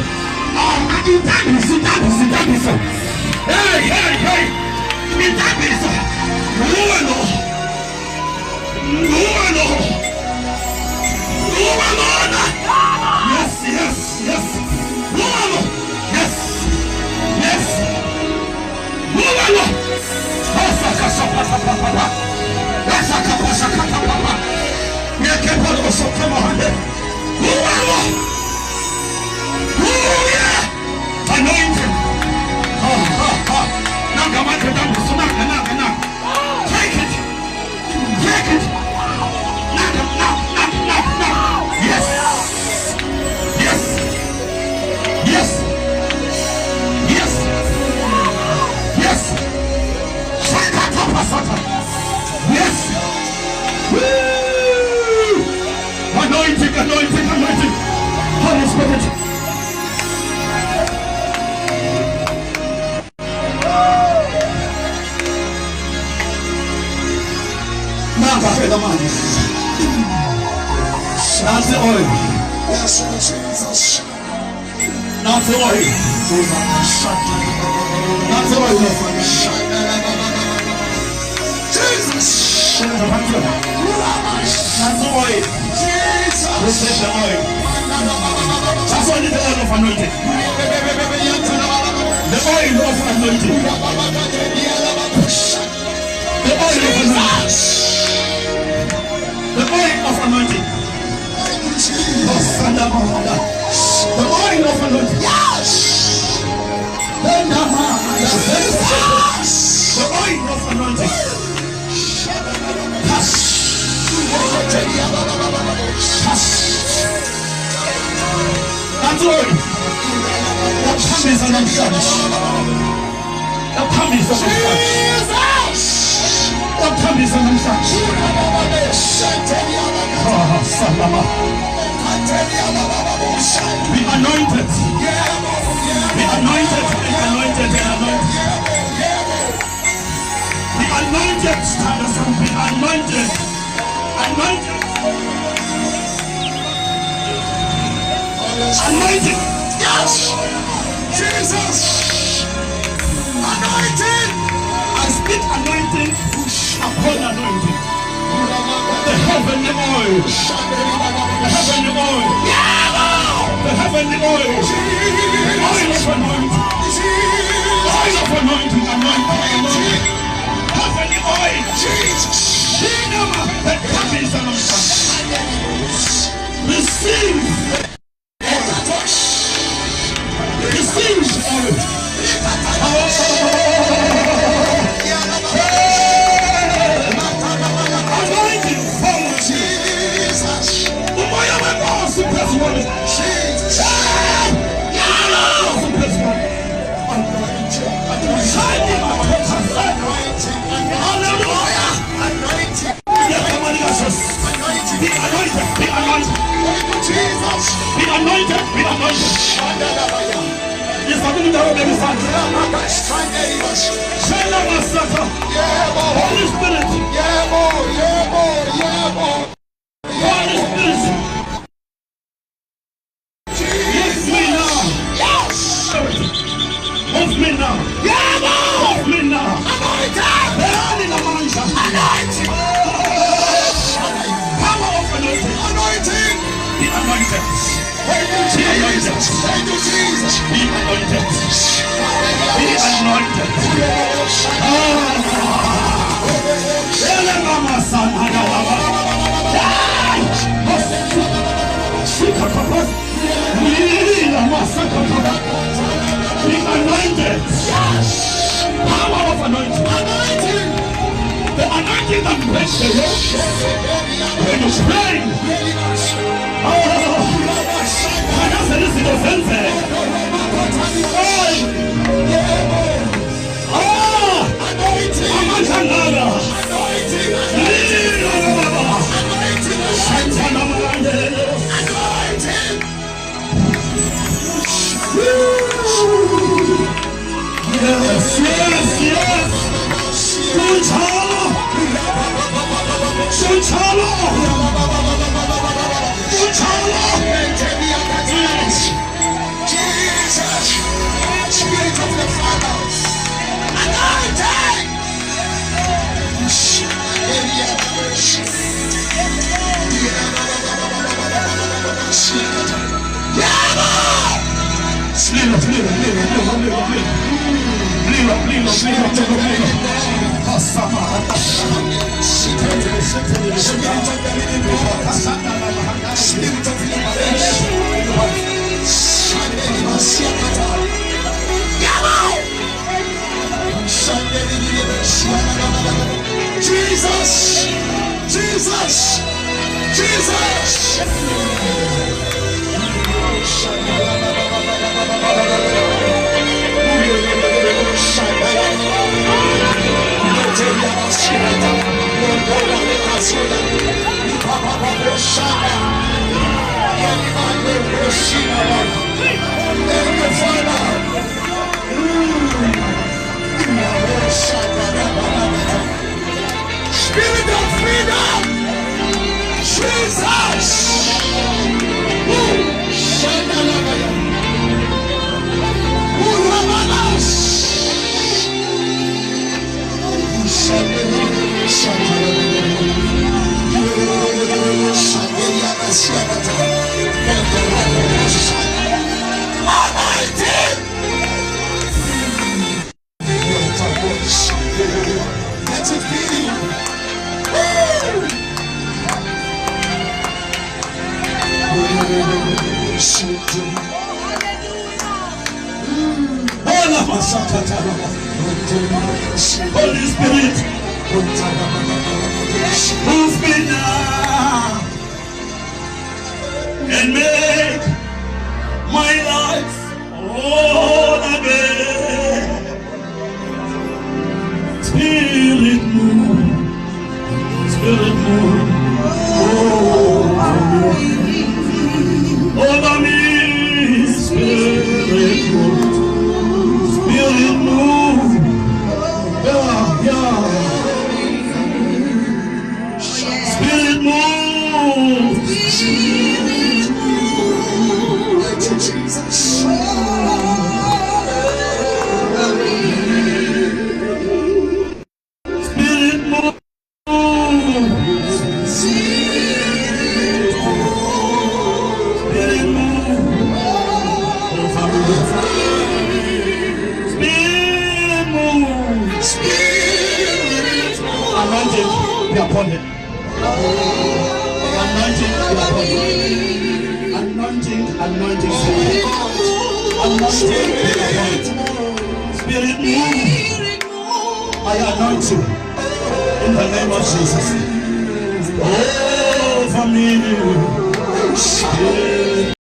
Intambiso. Hey. Intambiso. Nguwe lo. Yes. Nguwe lo. Yes. Nguwe lo. Anointing. Take it. Yes. Woo! Anointing. Holy Spirit. The man. That's the oil. Yes, Jesus. That's the oil. That's the oil. That's oil. Receive the oil. That's only the oil of anointing. The oil of anointing. The oil of anointing. The oil of anointing. The oil of anointing. Yes. The oil of anointing. That's oil. That comes on the church. That comes on the church. That comes on the church. Be anointed. Be anointed. Be anointed. Be anointed. Be anointed. Be anointed. Anointed. Anointed. Yes. Jesus. Anointed. I speak anointing upon anointing. The heavenly oil. The heavenly oil. The heavenly oil. Oil of anointing. Oil of anointing. Anointing. Heavenly oil. Jesus. The comings of receive. Receive oil. Anointing from Jesus. Be anointed, be anointed. Be anointed, be anointed. Yes, I'm going to go baby son. Holy Spirit. Holy Spirit. Move me now. Move me now. Move me now. Anointed. Power of anointing. Anointing. Be anointed. Thank you, Jesus. Thank you, Jesus. Be anointed. Be anointed. Be anointed. Power of anointing. The anointing that breaks the yoke. When you pray. Spirit of the Father, anointing. Jesus, Jesus, Jesus. Spirit of freedom, Jesus. Let it be. Holy Spirit, move me now and make my life all again. Spirit move, Spirit move over me, Spirit move, Spirit move, yeah. Spirit move, Spirit move. Spirit move. Spirit move. Anointing be upon him. Anointing be upon him. Anointing be upon him. Anointing be upon him. Spirit move. I anoint you in the name of Jesus. Oh, for me.